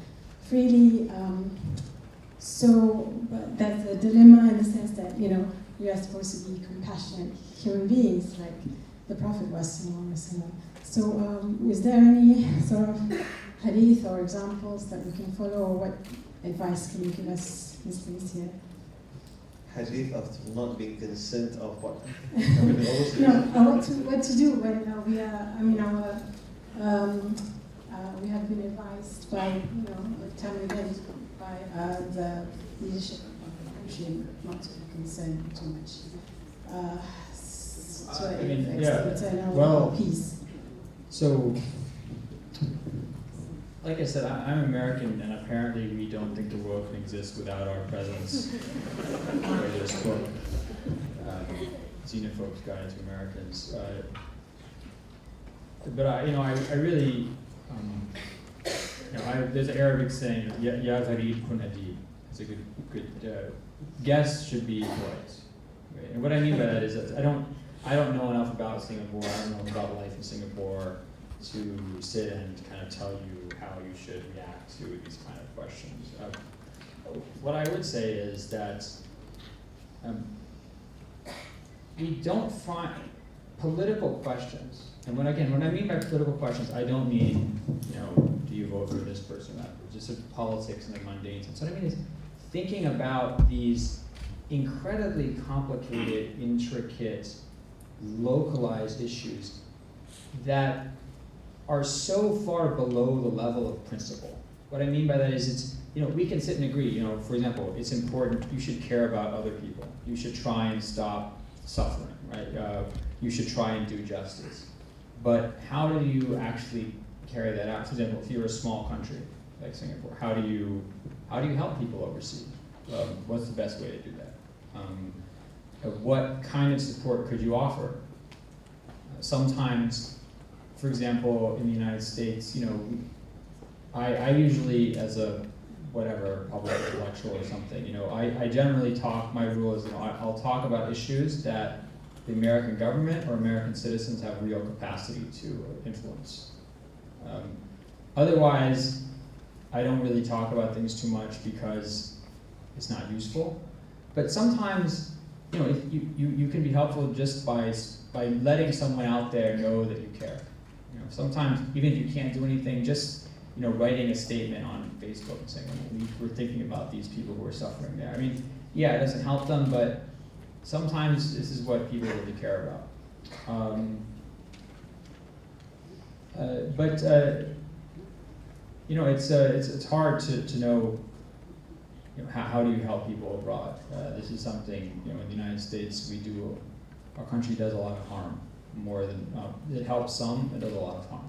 freely. But that's a dilemma in the sense that we are supposed to be compassionate human beings, like the Prophet was. So, is there any sort of hadith or examples that we can follow, or what advice can you give us, Muslims here? Hadith of not being concerned of what? What to do when we are? We have been advised by time and again by the leadership of the country not to be concerned too much. Peace. So, like I said, I'm American, and apparently we don't think the world can exist without our presence. This book, Xenophobes Guide to Americans. But I really, there's an Arabic saying, "Ya gharib kun adib." It's a good guest should be polite. Right? And what I mean by that is that I don't know enough about Singapore. I don't know about life in Singapore to sit and kind of tell you how you should react to these kind of questions. What I would say is that we don't find political questions. And when I mean by political questions, I don't mean, do you vote for this person or that person, just politics and the mundane sense. What I mean is thinking about these incredibly complicated, intricate, localized issues that are so far below the level of principle. What I mean by that is we can sit and agree, for example, it's important, you should care about other people. You should try and stop suffering, right? You should try and do justice. But how do you actually carry that out? For example, if you're a small country like Singapore, how do you help people overseas? What's the best way to do that? What kind of support could you offer? Sometimes, for example, in the United States, I usually, as a public intellectual or something, I generally talk, my rule is, I'll talk about issues that the American government or American citizens have real capacity to influence. Otherwise, I don't really talk about things too much because it's not useful. But sometimes, you can be helpful just by letting someone out there know that you care. Sometimes, even if you can't do anything, just writing a statement on Facebook and saying, we're thinking about these people who are suffering there. I mean, yeah, it doesn't help them, but sometimes this is what people really care about. It's hard to know. How do you help people abroad? This is something in the United States our country does a lot of harm, more than it helps some. It does a lot of harm,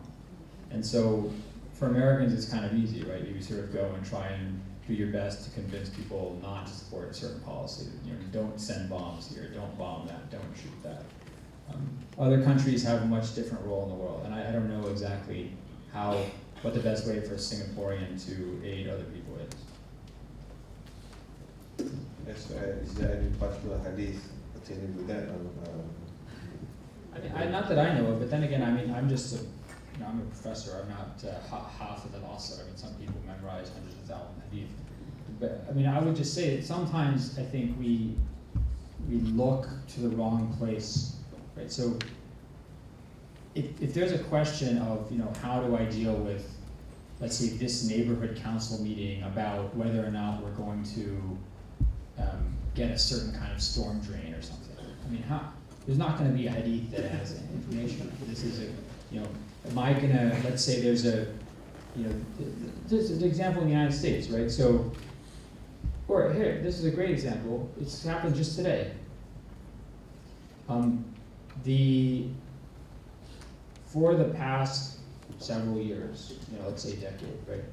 and so for Americans it's kind of easy, right? You sort of go and try and do your best to convince people not to support a certain policy. Don't send bombs here, don't bomb that, don't shoot that. Other countries have a much different role in the world, and I don't know exactly what the best way for a Singaporean to aid other people is. Is there any particular hadith pertaining to that? I mean, not that I know of, but then again, I mean, I'm just I'm a professor. I'm not half of them also. I mean, some people memorize hundreds of thousands of hadith. But I mean, I would just say that sometimes I think we look to the wrong place, right? So if there's a question of, how do I deal with, let's say, this neighborhood council meeting about whether or not we're going to get a certain kind of storm drain or something. I mean, there's not going to be a hadith that has information. This is am I going to, let's say there's there's an example in the United States, right? So, or here, this is a great example. It's happened just today. For the past several years, let's say decade, right?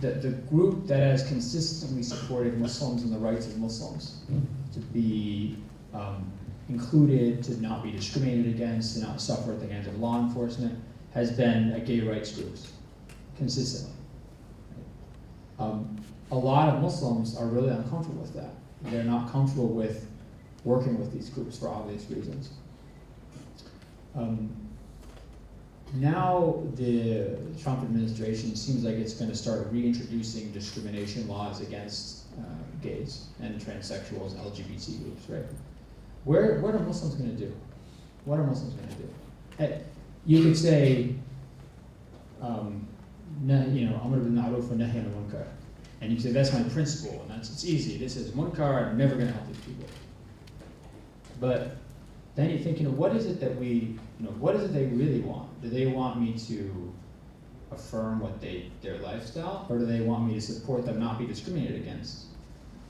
The group that has consistently supported Muslims and the rights of Muslims to be included, to not be discriminated against, to not suffer at the hands of law enforcement, has been gay rights groups, consistently. A lot of Muslims are really uncomfortable with that. They're not comfortable with working with these groups for obvious reasons. Now the Trump administration seems like it's going to start reintroducing discrimination laws against gays and transsexuals, LGBT groups, right? What are Muslims going to do? What are Muslims going to do? You could say, Amr bil ma'ruf wa nahy anil munkar. And you say, that's my principle, and it's easy. This is munkar, I'm never going to help these people. But then you think, what is it that what is it they really want? Do they want me to affirm their lifestyle, or do they want me to support them, not be discriminated against?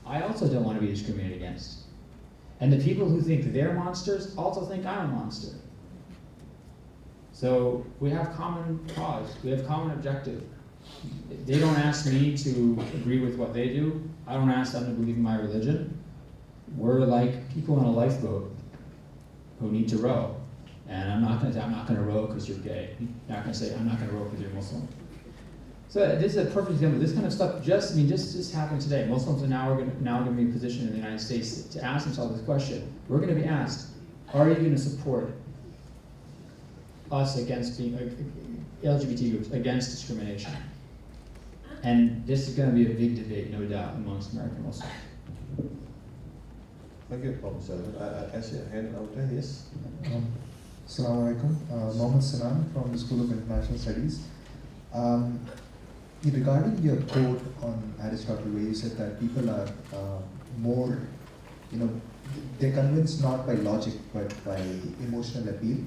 I also don't want to be discriminated against. And the people who think they're monsters also think I'm a monster. So we have common cause, we have common objective. They don't ask me to agree with what they do. I don't ask them to believe in my religion. We're like people in a lifeboat who need to row. And I'm not going to say, I'm not going to row because you're gay. I'm not going to say, I'm not going to row because you're Muslim. So this is a perfect example. This kind of stuff just happened today. Muslims are now going to be in a position in the United States to ask themselves this question. We're going to be asked, are you going to support us against being LGBT groups, against discrimination? And this is going to be a big debate, no doubt, amongst American Muslims. Thank you, Professor. I see a hand out there, yes? Assalamu alaikum. Mohammed Sanan from the School of International Studies. Regarding your quote on Aristotle, where you said that people are more, they're convinced not by logic but by emotional appeal.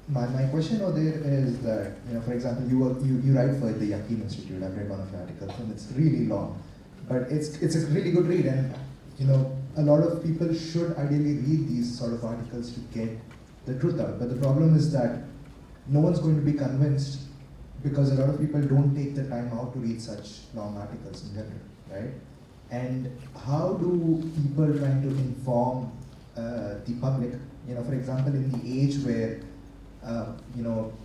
My question over there is that, for example, you write for the Yaqeen Institute. I've read one of your articles, and it's really long, but it's a really good read, and a lot of people should ideally read these sort of articles to get the truth out. But the problem is that no one's going to be convinced because a lot of people don't take the time out to read such long articles in general, right? And how do people try to inform the public? For example, in the age where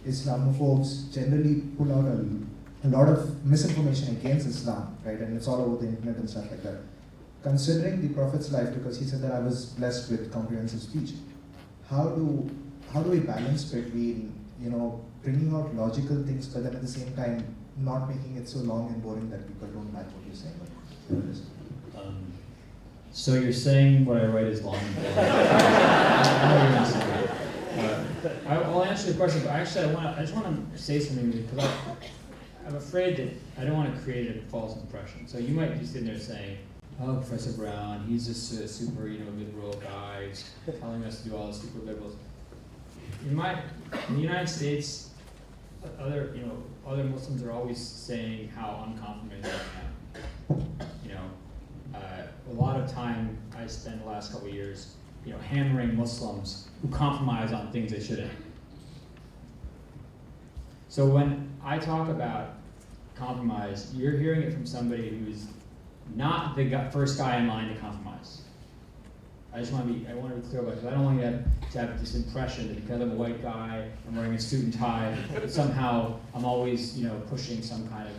Islamophobes generally pull out a lot of misinformation against Islam, right? And it's all over the internet and stuff like that. Considering the Prophet's life, because he said that I was blessed with comprehensive speech, how do we balance between bringing out logical things, but then at the same time not making it so long and boring that people don't like what you're saying? So you're saying what I write is long and boring. I'll answer your question, but actually I just want to say something because I'm afraid that I don't want to create a false impression. So you might be sitting there saying, oh, Professor Brown, he's just a super, liberal guy, he's telling us to do all the super liberals. In the United States, other Muslims are always saying how uncompromising I am. A lot of time I spent the last couple of years, hammering Muslims who compromise on things they shouldn't. So when I talk about compromise, you're hearing it from somebody who's not the first guy in line to compromise. I want to be clear about it, because I don't want you to have this impression that because I'm a white guy, I'm wearing a suit and tie, that somehow I'm always, pushing some kind of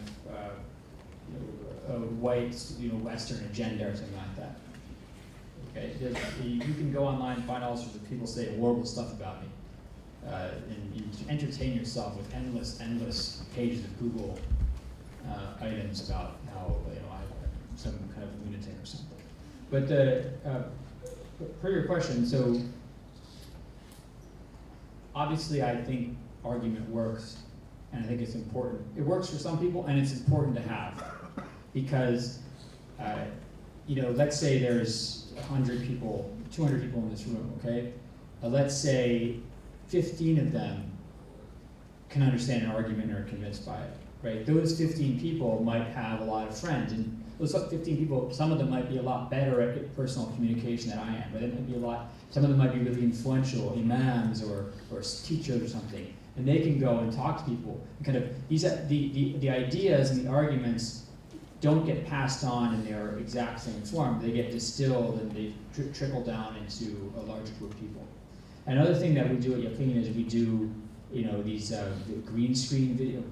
a white, Western agenda or something like that. Okay, you can go online and find all sorts of people say horrible stuff about me, and you entertain yourself with endless pages of Google items about how I'm some kind of lunatic or something. But per your question, so obviously I think argument works, and I think it's important. It works for some people, and it's important to have, because let's say there's 100 people, 200 people in this room, okay? Let's say 15 of them can understand an argument or are convinced by it, right? Those 15 people might have a lot of friends, and those 15 people, some of them might be a lot better at personal communication than I am, but some of them might be really influential, imams or teachers or something, and they can go and talk to people. And kind of the ideas and the arguments don't get passed on in their exact same form. They get distilled and they trickle down into a larger group of people. Another thing that we do at Yaqeen is we do, these green screen video.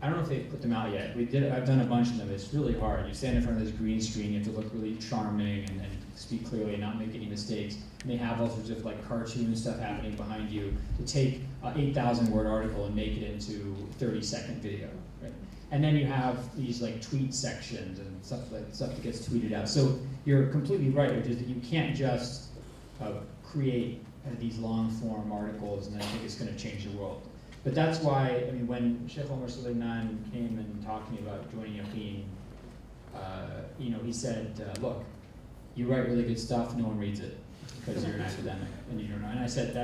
I don't know if they put them out yet. I've done a bunch of them. It's really hard. You stand in front of this green screen. You have to look really charming and speak clearly and not make any mistakes. And they have all sorts of cartoon stuff happening behind you to take an 8,000-word article and make it into 30-second video. Right? And then you have these tweet sections and stuff that gets tweeted out. So you're completely right, which is that you can't just create these long-form articles and then think it's going to change the world. But that's why, when Sheikh Omar Suleiman came and talked to me about joining Yaqeen, he said, look, you write really good stuff, no one reads it because you're an academic and you don't know. And I said,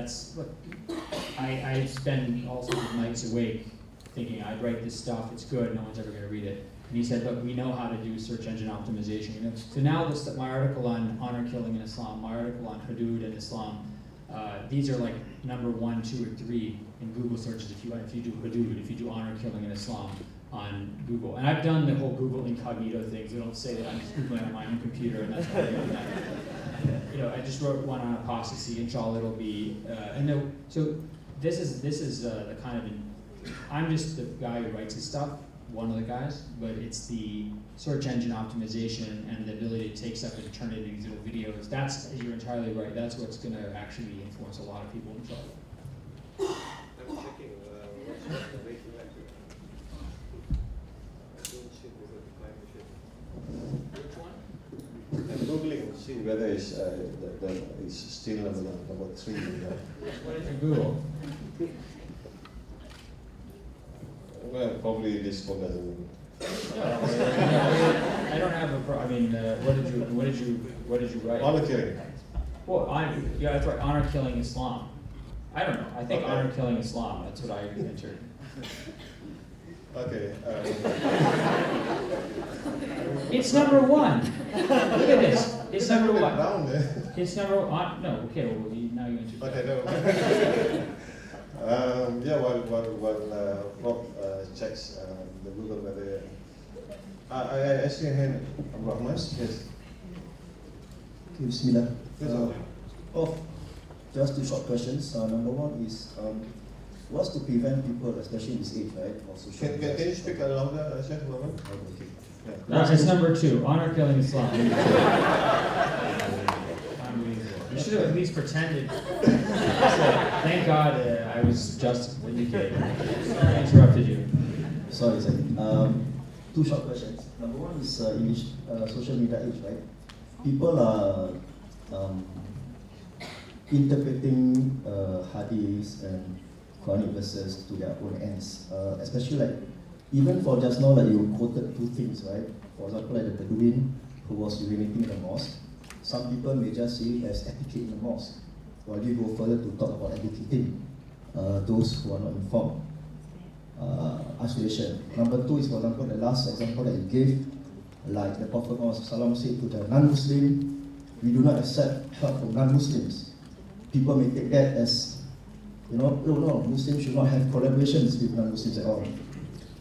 I spend all sorts of nights awake thinking I'd write this stuff, it's good, no one's ever going to read it. And he said, look, we know how to do search engine optimization. So now my article on honor killing in Islam, my article on hudud in Islam, these are number 1, 2, or 3 in Google searches if you do hudud, if you do honor killing in Islam on Google. And I've done the whole Google incognito thing, so don't say that I'm just Googling on my own computer and that's how I'm doing that. I just wrote one on apostasy, inshallah it'll be, so this is the kind of, I'm just the guy who writes this stuff, one of the guys, but it's the search engine optimization and the ability to take stuff and turn it into these little videos. You're entirely right, that's what's going to actually influence a lot of people, inshallah. I'm checking what's the way to lecture. I don't see whether to find the ship. Which one? I'm googling to see whether it's still number 3. What did you Google? Well, probably this one doesn't. I don't have a what did you write? Honor killing. Well, that's right, honor killing Islam. I don't know, I think Okay. honor killing Islam, that's what I entered. Okay. It's number 1. Look at this. It's number 1. Down there. It's number 1. No, okay, well, now you entered. Okay, no. While Rob checks the Google whether I see a hand. Rahmas, yes. Okay, Bismillah. Yes, okay. Just 2 short questions. Number 1 is, what's to prevent people, especially in this age, right? Of social media? Can you speak louder, Sheikh? Okay. Yeah. It's number 2, honor killing Islam. You should have at least pretended. Thank God I was just vindicated. I interrupted you. Sorry. 2 short questions. Number 1 is in this social media age, right? People are interpreting hadiths and Quranic verses to their own ends. Especially even for just now, you quoted 2 things, right? For example, the Bedouin who was urinating in the mosque. Some people may just see it as etiquette in the mosque, while you go further to talk about educating those who are not informed. Isolation. Number 2 is, for example, the last example that you gave, like the Prophet Muhammad said to the non-Muslim, we do not accept help from non-Muslims. People may take that as, no, Muslims should not have collaborations with non-Muslims at all.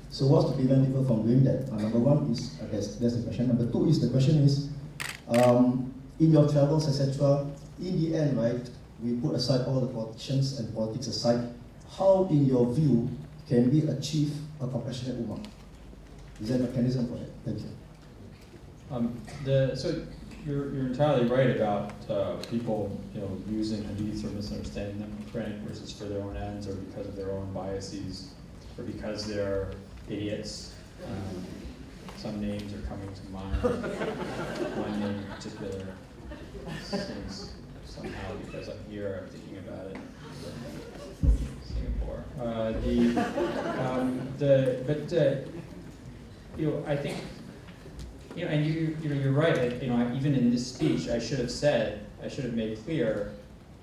So what's to prevent people from doing that? Number 1 is, that's the question. Number 2 is, the question is, in your travels, etc., in the end, right, we put aside all the politicians and politics aside, how, in your view, can we achieve a compassionate ummah? Is there a mechanism for that? Thank you. So you're entirely right about people, using hadiths or misunderstanding them for Quranic verses for their own ends, or because of their own biases, or because they're idiots. Some names are coming to mind. One name in particular seems somehow, because I'm here, I'm thinking about it. Singapore. I think, and you're right. Even in this speech, I should have made clear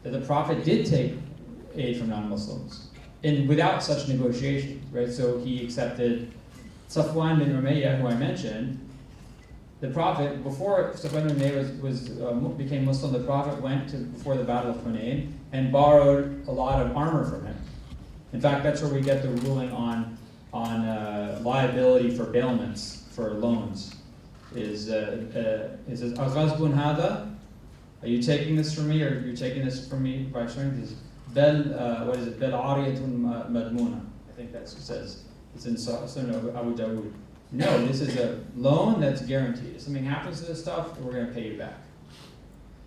that the Prophet did take aid from non-Muslims, and without such negotiations, right? So he accepted Safwan bin Umayyah, who I mentioned. The Prophet, before Safwan bin Umayyah became Muslim, the Prophet went before the Battle of Hunayn and borrowed a lot of armor from him. In fact, that's where we get the ruling on liability for bailments for loans. Is Aghazbun hada? Are you taking this from me, or are you taking this from me by showing this? Bel ariyatun madmuna. I think that's what it says. It's in Sunan Abu Dawud. No, this is a loan that's guaranteed. If something happens to this stuff, we're going to pay you back.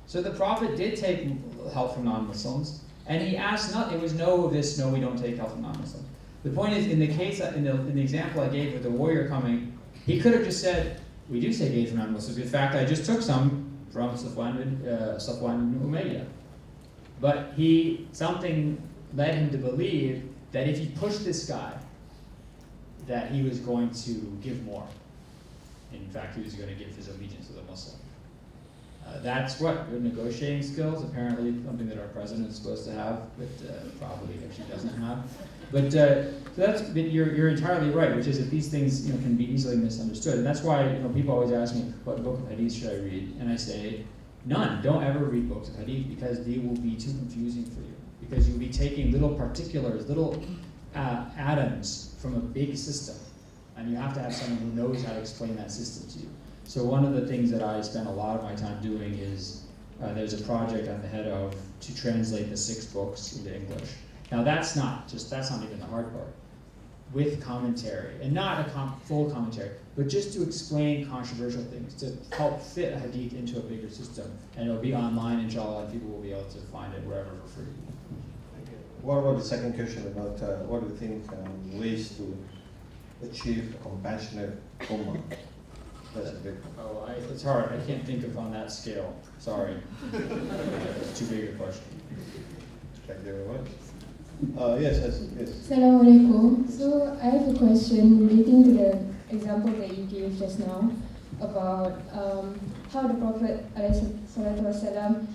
So the Prophet did take help from non-Muslims, and he asked not. It was no, we don't take help from non-Muslims. The point is, in the case, in the example I gave with the warrior coming, he could have just said, we do take aid from non-Muslims. In fact, I just took some from Safwan bin Umayyah. But something led him to believe that if he pushed this guy, that he was going to give more. In fact, he was going to give his allegiance to the Muslim. That's what good negotiating skills, apparently something that our president is supposed to have, but probably actually doesn't have. But you're entirely right, which is that these things can be easily misunderstood, and that's why people always ask me, what book of hadith should I read? And I say, none. Don't ever read books of hadith, because they will be too confusing for you. Because you'll be taking little particulars, little atoms from a big system, and you have to have someone who knows how to explain that system to you. So one of the things that I spend a lot of my time doing is there's a project I'm the head of to translate the 6 books into English. Now that's not even the hard part. With commentary, and not a full commentary, but just to explain controversial things, to help fit a hadith into a bigger system. And it'll be online, inshallah, and people will be able to find it wherever for free. What about the second question about what do you think ways to achieve a compassionate ummah? That's a big one. It's hard. I can't think of on that scale. Sorry. It's too big a question. Thank you very much. Yes. Assalamu alaikum. So I have a question relating to the example that you gave just now about how the Prophet ﷺ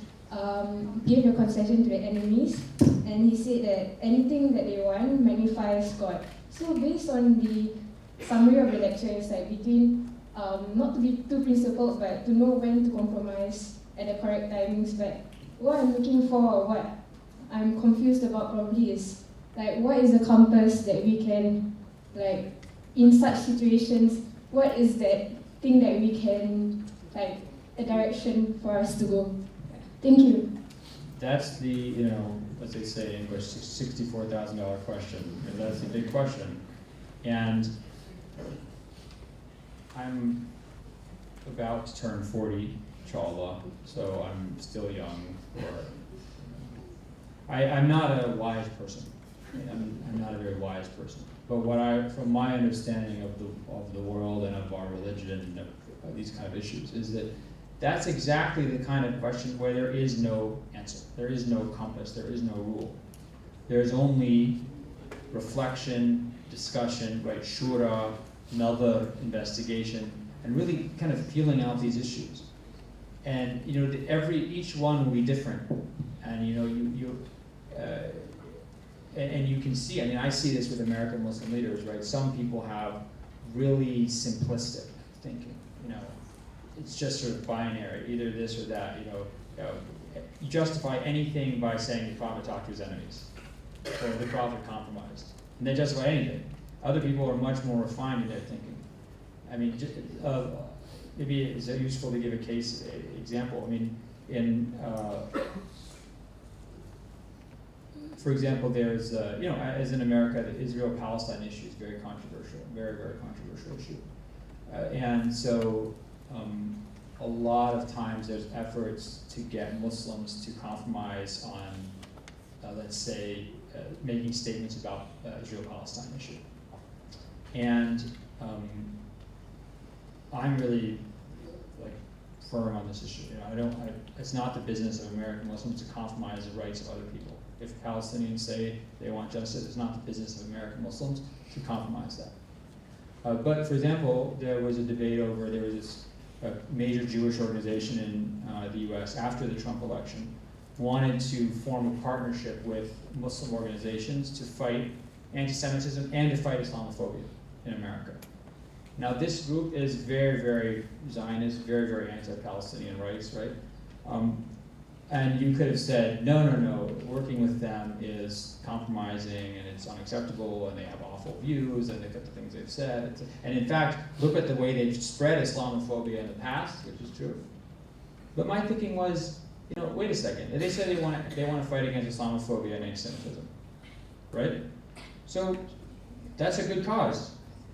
gave a concession to the enemies, and he said that anything that they want magnifies God. So based on the summary of the lecture, it's like between not to be too principled, but to know when to compromise at the correct timings. But what I'm looking for, or what I'm confused about probably is, like, what is the compass that we can, like, in such situations, what is that thing that we can, like, a direction for us to go? Thank you. That's the, as they say in English, $64,000 question. And that's a big question. And I'm about to turn 40, inshallah, so I'm still young. I'm not a wise person. I'm not a very wise person. But from my understanding of the world and of our religion and of these kind of issues, is that that's exactly the kind of question where there is no answer. There is no compass. There is no rule. There's only reflection, discussion, right? Shura, nadar, investigation, and really kind of feeling out these issues. And each one will be different. And and you can see, I see this with American Muslim leaders, right? Some people have really simplistic thinking, it's just sort of binary, either this or that, you justify anything by saying the Prophet talked to his enemies, or the Prophet compromised, and they justify anything. Other people are much more refined in their thinking. Maybe it's useful to give a case example. For example, there's, as in America, the Israel-Palestine issue is very controversial, very, very controversial issue. And so a lot of times there's efforts to get Muslims to compromise on, let's say, making statements about Israel-Palestine issue. And I'm really firm on this issue. It's not the business of American Muslims to compromise the rights of other people. If Palestinians say they want justice, it's not the business of American Muslims to compromise that. But for example, there was a debate over, there was this major Jewish organization in the US after the Trump election wanted to form a partnership with Muslim organizations to fight anti-Semitism and to fight Islamophobia in America. Now this group is very, very Zionist, very, very anti-Palestinian rights, right? And you could have said, no, working with them is compromising and it's unacceptable and they have awful views and look at the things they've said. And in fact, look at the way they've spread Islamophobia in the past, which is true. But my thinking was, wait a second. They say they want to fight against Islamophobia and anti-Semitism, right? So that's a good cause.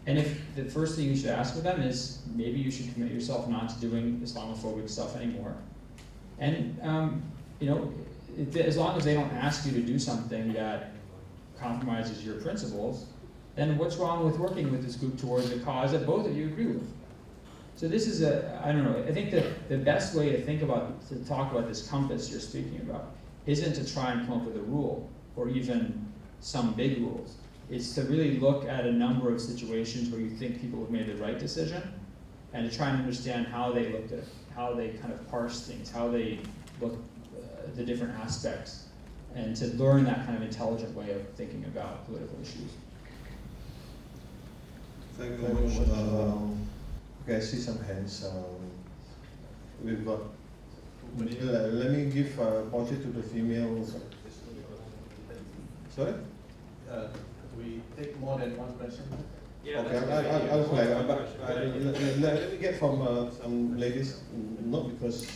And if the first thing you should ask of them is, maybe you should commit yourself not to doing Islamophobic stuff anymore. And as long as they don't ask you to do something that compromises your principles, then what's wrong with working with this group towards a cause that both of you agree with? So this is I don't know, I think that the best way to talk about this compass you're speaking about isn't to try and come up with a rule or even some big rules. It's to really look at a number of situations where you think people have made the right decision and to try and understand how they looked at it, how they kind of parse things, how they look at the different aspects, and to learn that kind of intelligent way of thinking about political issues. Thank you very much. Okay, I see some hands. We've got. Let me give opportunity to the females. Sorry? We take more than one question. Yeah, okay, I'll flag. Let me get from some ladies, not because.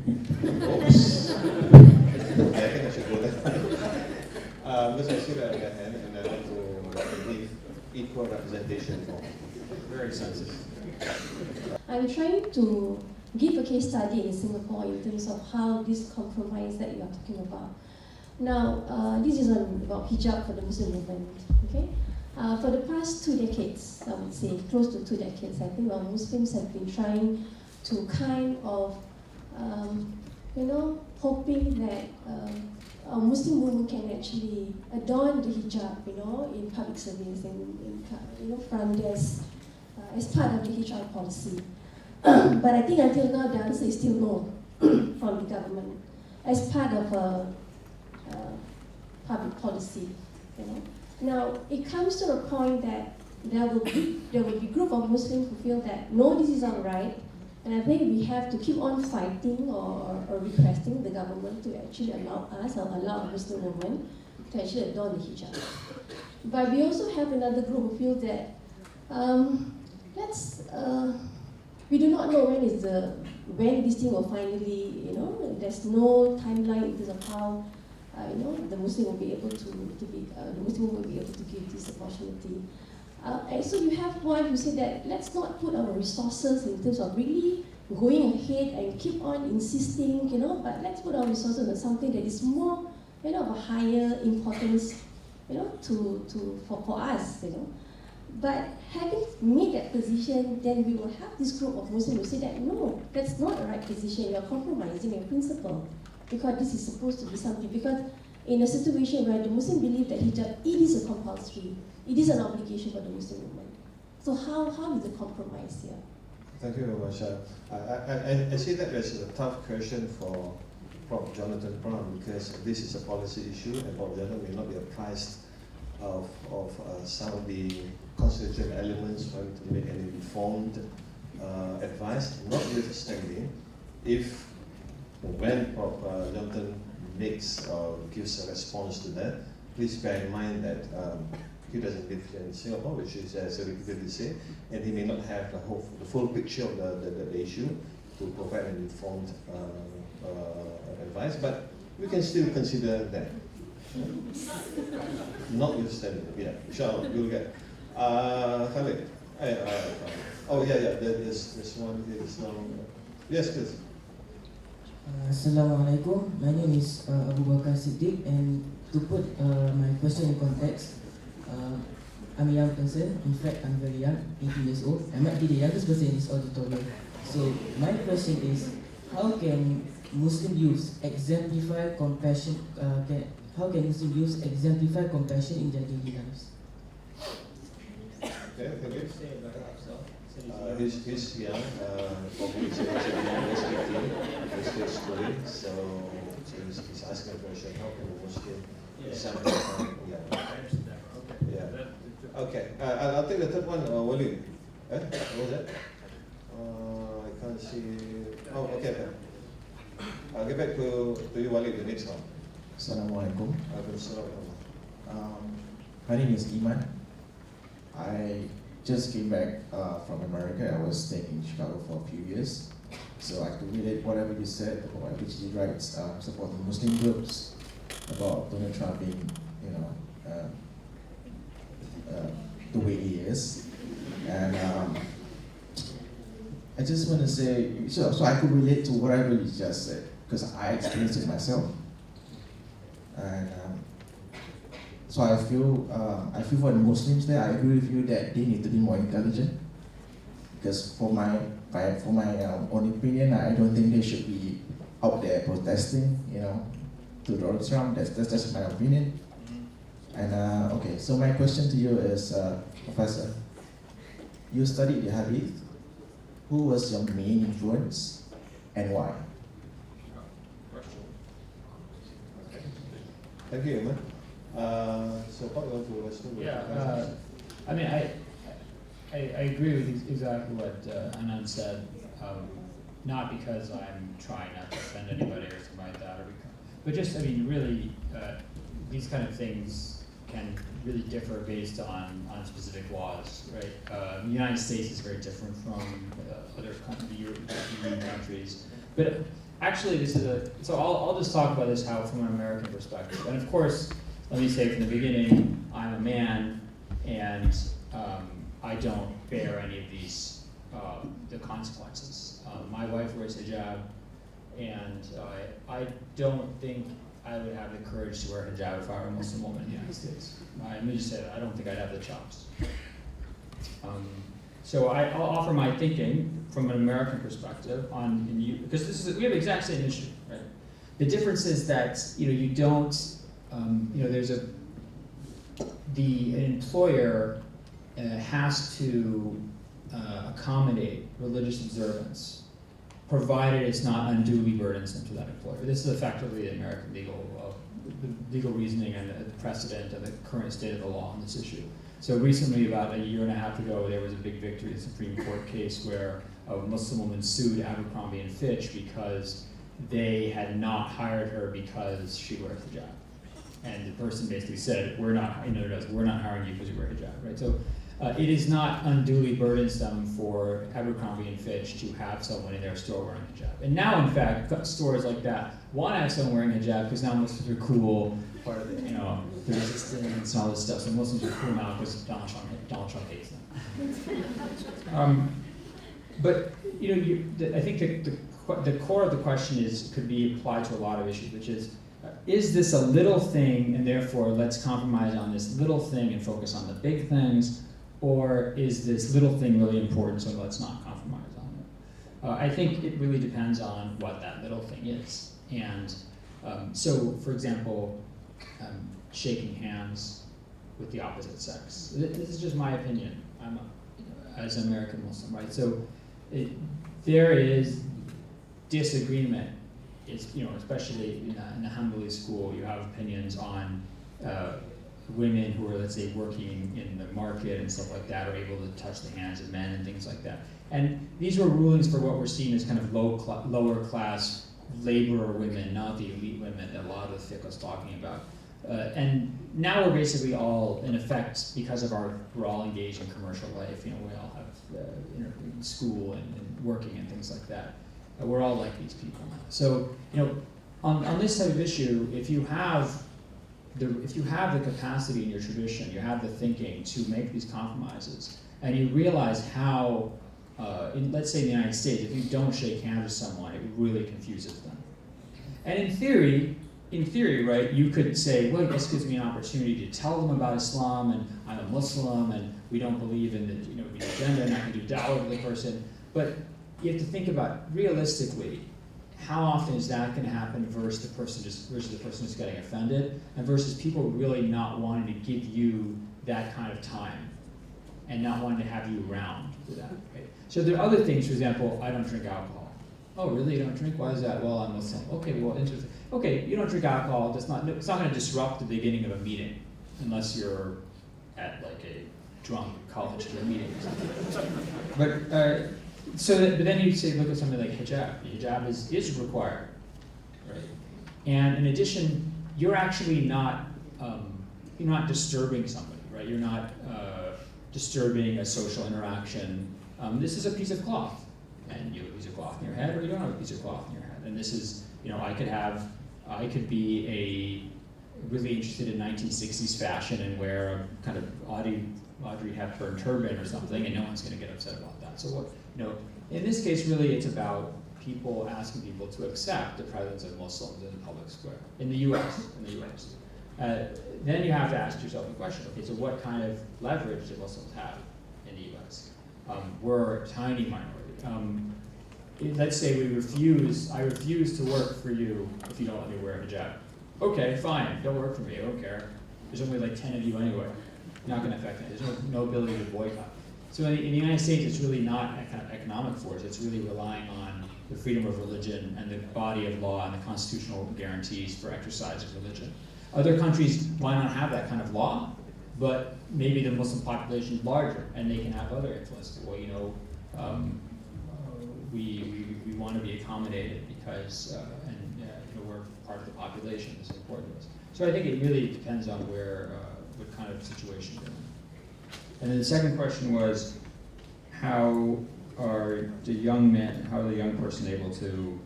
Oops. I think I should go there. Because I see that I got hand and I want to give equal representation for. Very sensitive. I'm trying to give a case study in Singapore in terms of how this compromise that you are talking about. Now, this is about hijab for the Muslim movement, okay? For the past 2 decades, I would say, close to 2 decades, I think our Muslims have been trying to kind of, hoping that our Muslim women can actually adorn the hijab, in public service and front desk as part of the hijab policy. But I think until now, the answer is still no from the government as part of public policy. Now it comes to a point that there will be group of Muslims who feel that no, this is not right, and I think we have to keep on fighting or requesting the government to actually allow us or allow Muslim women to actually adorn the hijab. But we also have another group who feel that we do not know when this thing will finally, there's no timeline in terms of how the Muslim will be able to give this opportunity. And so you have one who said that let's not put our resources in terms of really going ahead and keep on insisting, but let's put our resources on something that is more, of a higher importance, for us, But having made that position, then we will have this group of Muslims who say that no, that's not the right position. You are compromising your principle because this is supposed to be something. Because in a situation where the Muslim believe that hijab, it is a compulsory, it is an obligation for the Muslim woman. So how is the compromise here? Thank you very much. I see that as a tough question for Prof. Jonathan Brown because this is a policy issue and Prof. Jonathan may not be apprised of some of the constituent elements for him to make any informed advice, notwithstanding if when Prof. Jonathan makes or gives a response to that, please bear in mind that he doesn't live here in Singapore, which is as I repeatedly say, and he may not have the full picture of the issue to provide an informed advice, but we can still consider that. Notwithstanding, yeah, inshallah, we'll get. Khalid, there's one here, Yes, please. Assalamualaikum. My name is Abu Bakar Siddiq, and to put my question in context, I'm a young person. In fact, I'm very young, 18 years old. I might be the youngest person in this auditorium. So my question is, how can Muslim youths exemplify compassion? How can Muslim youths exemplify compassion in their daily lives? Okay, thank you. He's young, probably he's youngest 18, he's still schooling, so he's asking a question, how can a Muslim exemplify? Yeah. Okay, I'll take the third one, Wali. What was that? I can't see. Oh, okay. I'll get back to you, Wali, the next one. Assalamualaikum. My name is Iman. I just came back from America. I was staying in Chicago for a few years. So I could relate whatever you said about my PhD rights, supporting Muslim groups, about Donald Trump being, the way he is. And I just want to say, so I could relate to whatever you just said, because I experienced it myself. And so I feel for the Muslims there, I agree with you that they need to be more intelligent. Because for my own opinion, I don't think they should be out there protesting, to Donald Trump. That's just my opinion. And okay, so my question to you is, Professor, you studied the Hadith. Who was your main influence and why? Thank you, Iman. So what do you want to respond? Yeah, I mean, I agree with exactly what Anand said. Not because I'm trying not to offend anybody or something like that, but just, I mean, really, these kind of things can really differ based on specific laws, right? The United States is very different from other European countries. But actually, this is so I'll just talk about this from an American perspective. And of course, let me say from the beginning, I'm a man, and I don't bear any of these, the consequences. My wife wears hijab, and I don't think I would have the courage to wear hijab if I were a Muslim woman in the United States. Let me just say that, I don't think I'd have the chops. So I'll offer my thinking from an American perspective because we have the exact same issue, right? The difference is that you don't, there's the employer has to accommodate religious observance, provided it's not unduly burdensome to that employer. This is effectively the American legal reasoning and the precedent and the current state of the law on this issue. So recently, about a year and a half ago, there was a big victory in the Supreme Court case where a Muslim woman sued Abercrombie and Fitch because they had not hired her because she wears hijab. And the person basically said, we're not hiring you because you wear hijab, right? So it is not unduly burdensome for Abercrombie and Fitch to have someone in their store wearing hijab. And now, in fact, stores like that want to have someone wearing hijab because now Muslims are cool, part of the resistance and all this stuff. So Muslims are cool now because Donald Trump hates them. But I think the core of the question could be applied to a lot of issues, which is this a little thing, and therefore let's compromise on this little thing and focus on the big things, or is this little thing really important, so let's not compromise on it? I think it really depends on what that little thing is. And so, for example, shaking hands with the opposite sex. This is just my opinion. I'm as an American Muslim, right? So there is disagreement. It's, especially in the Hanbali school, you have opinions on women who are, let's say, working in the market and stuff like that, are able to touch the hands of men and things like that. And these were rulings for what we're seeing as kind of lower class laborer women, not the elite women that a lot of the fiqh was talking about. And now we're basically all, in effect, because we're all engaged in commercial life. We all have school and working and things like that. We're all like these people now. So, on this type of issue, if you have the capacity in your tradition, you have the thinking to make these compromises, and you realize how let's say in the United States, if you don't shake hands with someone, it really confuses them. And in theory, right, you could say, well, this gives me an opportunity to tell them about Islam, and I'm a Muslim, and we don't believe in the agenda, and I can do da'wah to the person. But you have to think about, realistically, how often is that going to happen versus the person just getting offended, and versus people really not wanting to give you that kind of time, and not wanting to have you around for that. Right? So there are other things, for example, I don't drink alcohol. Oh, really? You don't drink? Why is that? Well, I'm Muslim. Okay, well, interesting. Okay, you don't drink alcohol. It's not going to disrupt the beginning of a meeting, unless you're at like a drunk college meeting or something. But but then you say, look at something like hijab. Hijab is required, right? And in addition, you're actually not disturbing somebody, right? You're not disturbing a social interaction. This is a piece of cloth, and you have a piece of cloth in your head, or you don't have a piece of cloth in your head. And this is, I could be really interested in 1960s fashion and wear a kind of Audrey Hepburn turban or something, and no one's going to get upset about that. So what, in this case, really, it's about people asking people to accept the presence of Muslims in the public square in the U.S. Then you have to ask yourself the question: okay, so what kind of leverage do Muslims have in the U.S.? We're a tiny minority. Let's say I refuse to work for you if you don't let me wear a hijab. Okay, fine, don't work for me, I don't care. There's only like 10 of you anyway. Not going to affect it. There's no ability to boycott. So in the United States, it's really not a kind of economic force. It's really relying on the freedom of religion and the body of law and the constitutional guarantees for exercise of religion. Other countries might not have that kind of law, but maybe the Muslim population is larger and they can have other influence. Well, we want to be accommodated because we're part of the population. It's important to us. So I think it really depends on what kind of situation you're in. And then the second question was, how are the young person able to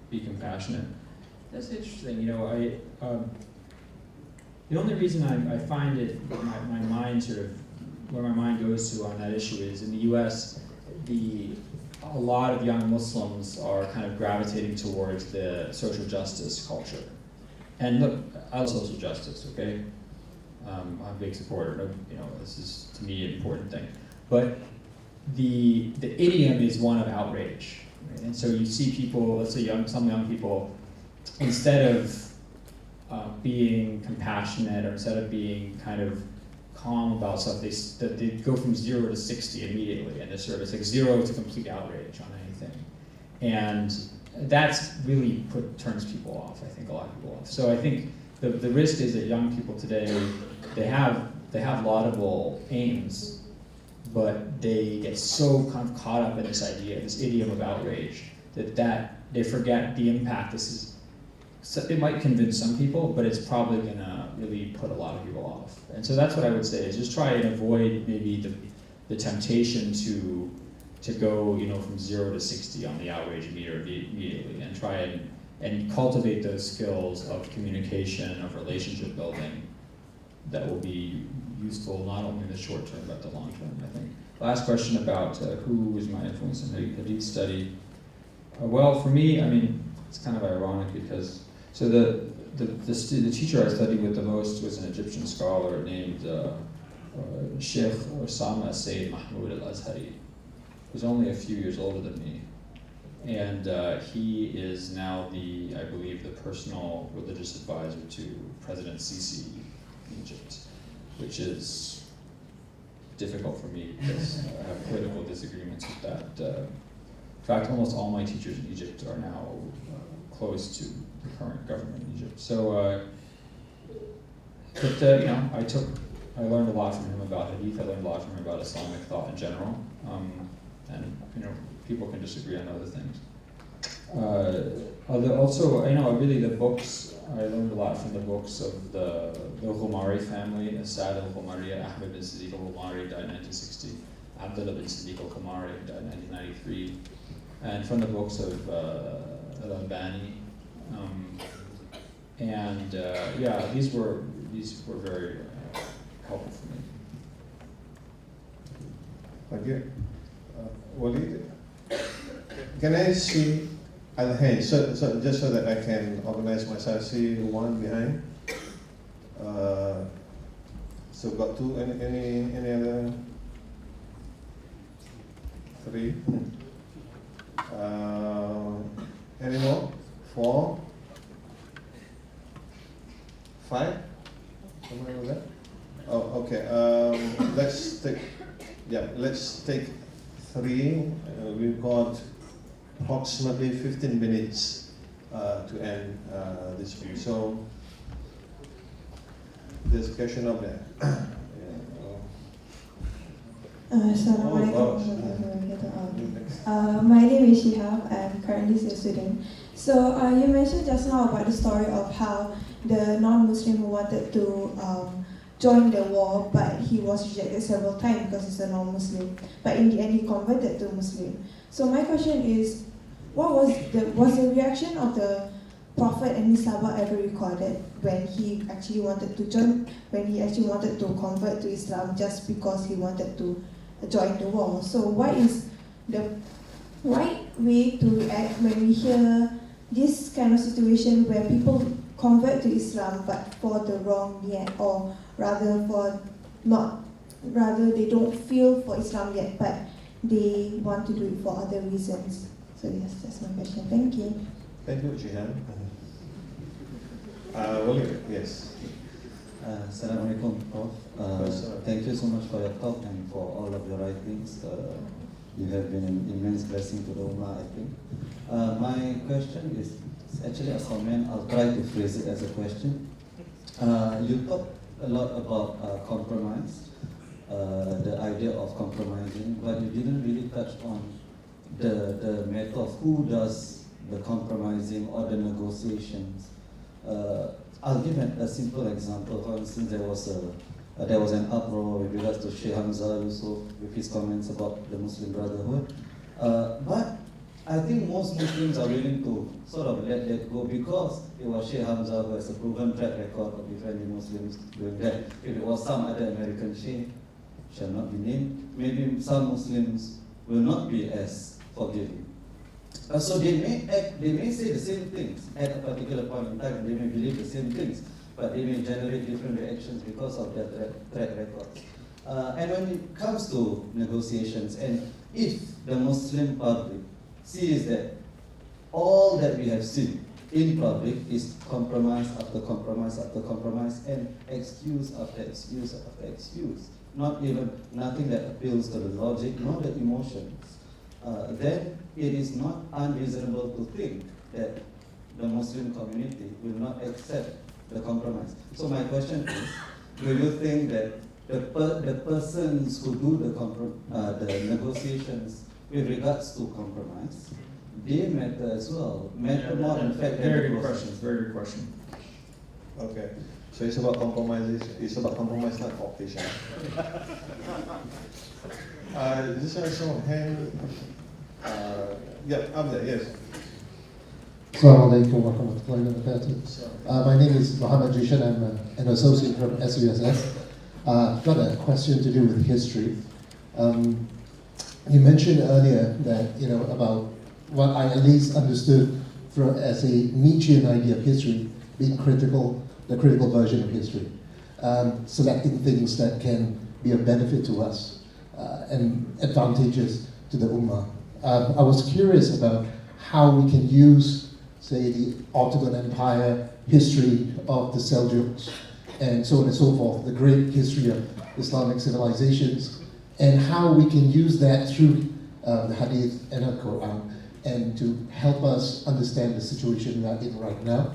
be compassionate? That's interesting. The only reason I find it, my mind sort of, where my mind goes to on that issue is in the U.S., a lot of young Muslims are kind of gravitating towards the social justice culture. And look, I love social justice, okay? I'm a big supporter. This is, to me, an important thing. But the idiom is one of outrage. Right? And so you see people, let's say some young people, instead of being compassionate or instead of being kind of calm about stuff, they go from 0 to 60 immediately, and it's like 0 to complete outrage on anything. And that's really turns people off, I think, a lot of people off. So I think the risk is that young people today, they have laudable aims, but they get so kind of caught up in this idea, this idiom of outrage, that they forget the impact this is. So it might convince some people, but it's probably going to really put a lot of people off. And so that's what I would say, is just try and avoid maybe the temptation to go from 0 to 60 on the outrage meter immediately, and try and cultivate those skills of communication, of relationship building, that will be useful not only in the short term, but the long term, I think. Last question about who was my influence in the Hadith study. Well, for me, it's kind of ironic because, so the teacher I studied with the most was an Egyptian scholar named Sheikh Osama Sayyid Mahmoud al-Azhari. He was only a few years older than me. And he is now I believe, the personal religious advisor to President Sisi in Egypt, which is difficult for me because I have political disagreements with that. In fact, almost all my teachers in Egypt are now close to the current government in Egypt. So, I learned a lot from him about Hadith. I learned a lot from him about Islamic thought in general. And people can disagree on other things. Also, really the books. I learned a lot from the books of the Ghumari family. Asad al-Ghumari, Ahmed bin Siddiq al-Ghumari died in 1960. Abdullah bin Siddiq al-Ghumari died in 1993. And from the books of al-Albani. These were very helpful for me. Thank you. Walid, can I see other hands? So just so that I can organize myself. See one behind. So got two. Any other? Three. Any more? 4. 5. Somewhere over there. Oh, okay. Let's take 3. We've got approximately 15 minutes to end this view. So there's a question up there. Assalamualaikum. My name is Shihab. I'm currently still a student. So you mentioned just now about the story of how the non-Muslim who wanted to join the war, but he was rejected several times because he's a non-Muslim. But in the end, he converted to Muslim. So my question is, what was the reaction of the Prophet and his Sahaba ever recorded when he actually wanted to join, when he actually wanted to convert to Islam just because he wanted to join the war? So what is the right way to react when we hear this kind of situation where people convert to Islam but for the wrong yet, or rather they don't feel for Islam yet, but they want to do it for other reasons? So yes, that's my question. Thank you. Thank you, Jihan. Walid, yes. Assalamualaikum, Prof. Thank you so much for your talk and for all of your writings. You have been an immense blessing to the Ummah, I think. My question is actually a comment. I'll try to phrase it as a question. You talked a lot about compromise, the idea of compromising, but you didn't really touch on the matter of who does the compromising or the negotiations. I'll give a simple example. For instance, there was an uproar with regards to Sheikh Hamza Yusuf with his comments about the Muslim Brotherhood. But I think most Muslims are willing to sort of let that go because it was Sheikh Hamza who has a proven track record of defending Muslims doing that. If it was some other American sheikh, shall not be named, maybe some Muslims will not be as forgiving. So they may say the same things at a particular point in time, they may believe the same things, but they may generate different reactions because of their track records. And when it comes to negotiations, and if the Muslim public sees that all that we have seen in public is compromise after compromise after compromise and excuse after excuse after excuse, nothing that appeals to the logic nor the emotions, then it is not unreasonable to think that the Muslim community will not accept the compromise. So my question is, do you think that the persons who do the negotiations with regards to compromise, they matter as well, matter more in fact than very the good process? question, very good question. Okay. So it's about compromise. It's about compromise, not cooperation. This is some hand. Yeah, up there. Yes. Assalamualaikum warahmatullahi wabarakatuh. My name is Muhammad Jishan. I'm an associate from SUSS. I've got a question to do with history. You mentioned earlier that, about what I at least understood as a Nietzschean idea of history, being critical, the critical version of history, selecting things that can be of benefit to us and advantageous to the Ummah. I was curious about how we can use, say, the Ottoman Empire history of the Seljuks and so on and so forth, the great history of Islamic civilizations, and how we can use that through the Hadith and the Quran, and to help us understand the situation we are in right now.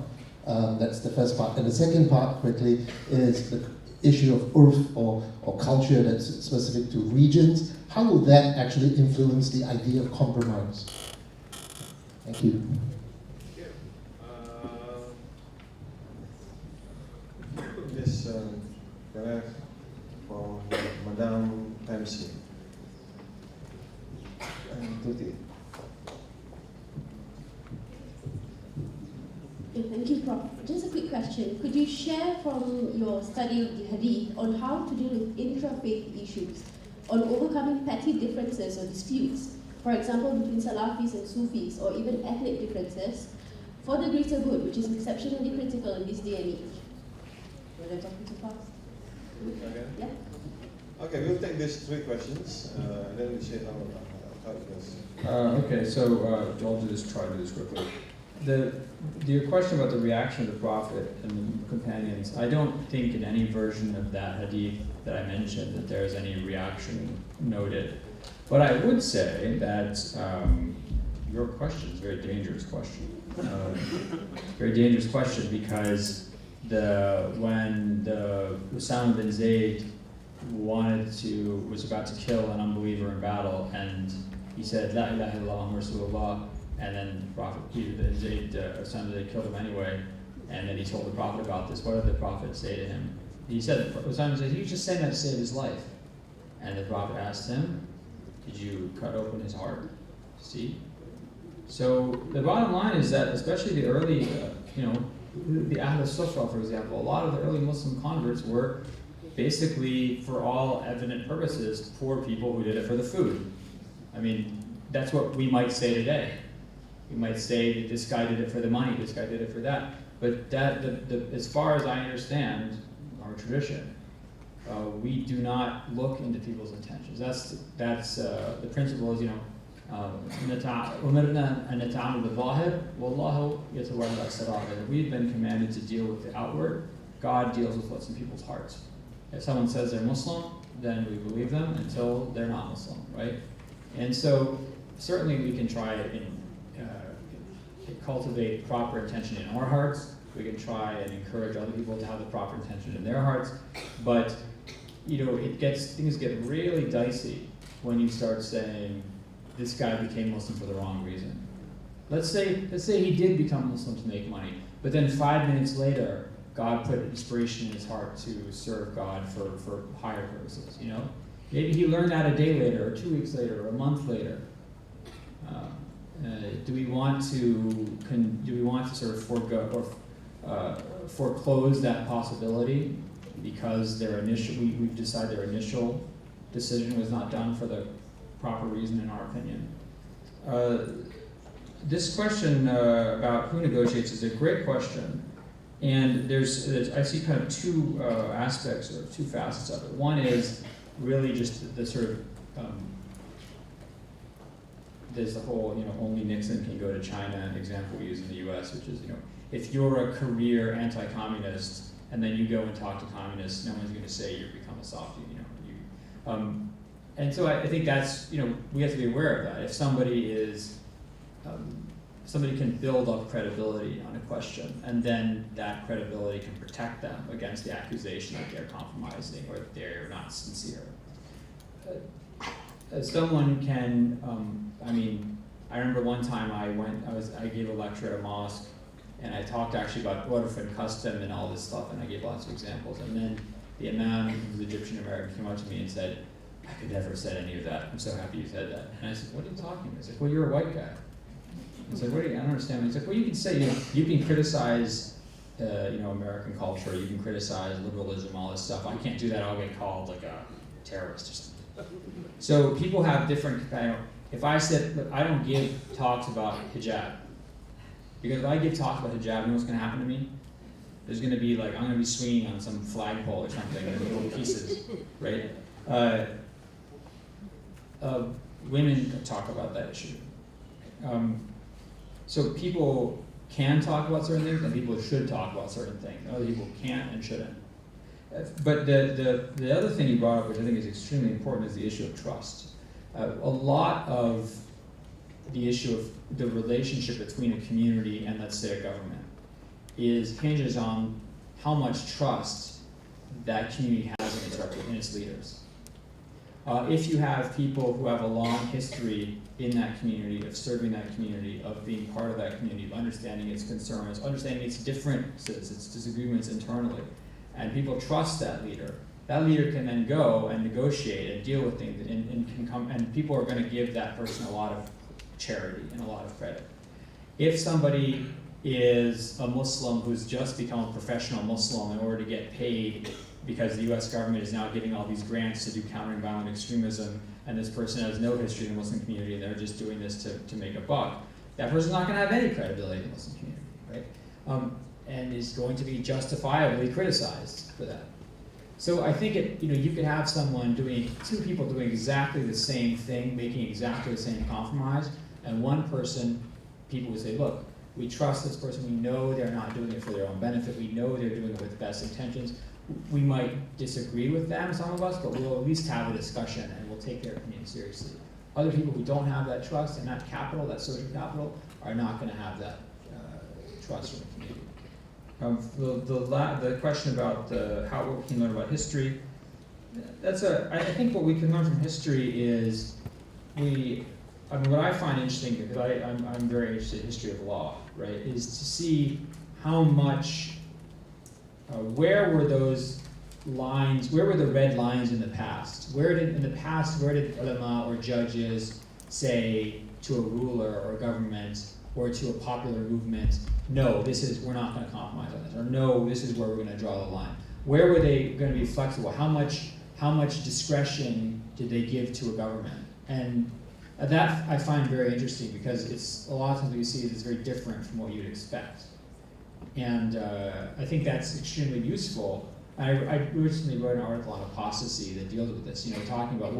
That's the first part. And the second part, quickly, is the issue of urf or culture that's specific to regions. How will that actually influence the idea of compromise? Thank you. This from Madame MC. Tuti. Thank you, Prof. Just a quick question. Could you share from your study of the Hadith on how to deal with intra-faith issues, on overcoming petty differences or disputes? for example, between Salafis and Sufis, or even ethnic differences, for the greater good, which is exceptionally critical in this day and age. Were I talking too fast? Okay. Yeah? Okay, we'll take these 3 questions, and then we'll see how it goes. Okay, so I'll just try to do this quickly. Your question about the reaction of the Prophet and the companions, I don't think in any version of that hadith that I mentioned that there's any reaction noted. But I would say that your question is a very dangerous question. Very dangerous question because when the Usama bin Zayd was about to kill an unbeliever in battle, and he said, La ilaha illallah Rasulullah, and then the Prophet, Usama bin Zayd killed him anyway, and then he told the Prophet about this. What did the Prophet say to him? He said, Usama bin Zayd, he was just saying that to save his life. And the Prophet asked him, did you cut open his heart? See? So the bottom line is that, especially the early, the Ahl al-Sufra, for example, a lot of the early Muslim converts were basically, for all evident purposes, poor people who did it for the food. I mean, that's what we might say today. We might say that this guy did it for the money, this guy did it for that. But as far as I understand our tradition, we do not look into people's intentions. That's the principle is, we've been commanded to deal with the outward. God deals with what's in people's hearts. If someone says they're Muslim, then we believe them until they're not Muslim, right? And so certainly we can try and cultivate proper intention in our hearts. We can try and encourage other people to have the proper intention in their hearts. But things get really dicey when you start saying this guy became Muslim for the wrong reason. Let's say he did become Muslim to make money, but then 5 minutes later, God put inspiration in his heart to serve God for higher purposes. Maybe he learned that a day later, or 2 weeks later, or a month later. Do we want to sort of forego or foreclose that possibility because we've decided their initial decision was not done for the proper reason, in our opinion? This question about who negotiates is a great question, and I see kind of 2 aspects or 2 facets of it. One is really just the sort of there's the whole only Nixon can go to China example we use in the U.S., which is if you're a career anti-communist and then you go and talk to communists, no one's going to say you've become a softie. And so I think that's we have to be aware of that. If somebody can build up credibility on a question, and then that credibility can protect them against the accusation that they're compromising or that they're not sincere. Someone can. I remember one time I gave a lecture at a mosque, and I talked actually about order and custom and all this stuff, and I gave lots of examples. And then the imam, who was Egyptian American, came up to me and said, I could never have said any of that. I'm so happy you said that. And I said, what are you talking about? He's like, well, you're a white guy. I said, I don't understand. He's like, well, you can say, you can criticize, American culture. You can criticize liberalism, all this stuff. I can't do that. I'll get called like a terrorist or something. So people have different, if I said, look, I don't give talks about hijab. Because if I give talks about hijab, you know what's going to happen to me? There's going to be I'm going to be swinging on some flagpole or something in little pieces, right? Women talk about that issue. So people can talk about certain things, and people should talk about certain things. Other people can't and shouldn't. But the other thing you brought up, which I think is extremely important, is the issue of trust. A lot of the issue of the relationship between a community and, let's say, a government hinges on how much trust that community has in its leaders. If you have people who have a long history in that community, of serving that community, of being part of that community, of understanding its concerns, understanding its differences, its disagreements internally, and people trust that leader can then go and negotiate and deal with things, and people are going to give that person a lot of charity and a lot of credit. If is a Muslim who's just become a professional Muslim in order to get paid because the US government is now giving all these grants to do countering violent extremism, and this person has no history in the Muslim community and they're just doing this to make a buck, that person's not going to have any credibility in the Muslim community, right? And is going to be justifiably criticized for that. So I think you could have two people doing exactly the same thing, making exactly the same compromise, and one person, people would say, look, we trust this person, we know they're not doing it for their own benefit, we know they're doing it with the best intentions. We might disagree with them, some of us, but we'll at least have a discussion and we'll take their opinion seriously. Other people who don't have that trust and that capital, that social capital, are not going to have that trust from the community. The question about what we can learn about history, I think what we can learn from history is what I find interesting, because I'm very interested in history of law, right, is to see how much, where were those lines, where were the red lines in the past? Where did ulama or judges say to a ruler or government or to a popular movement, no, we're not going to compromise on this, or no, this is where we're going to draw the line? Where were they going to be flexible? How much discretion did they give to a government? And that I find very interesting, because it's a lot of times what you see is very different from what you'd expect. And I think that's extremely useful. I recently wrote an article on apostasy that deals with this, talking about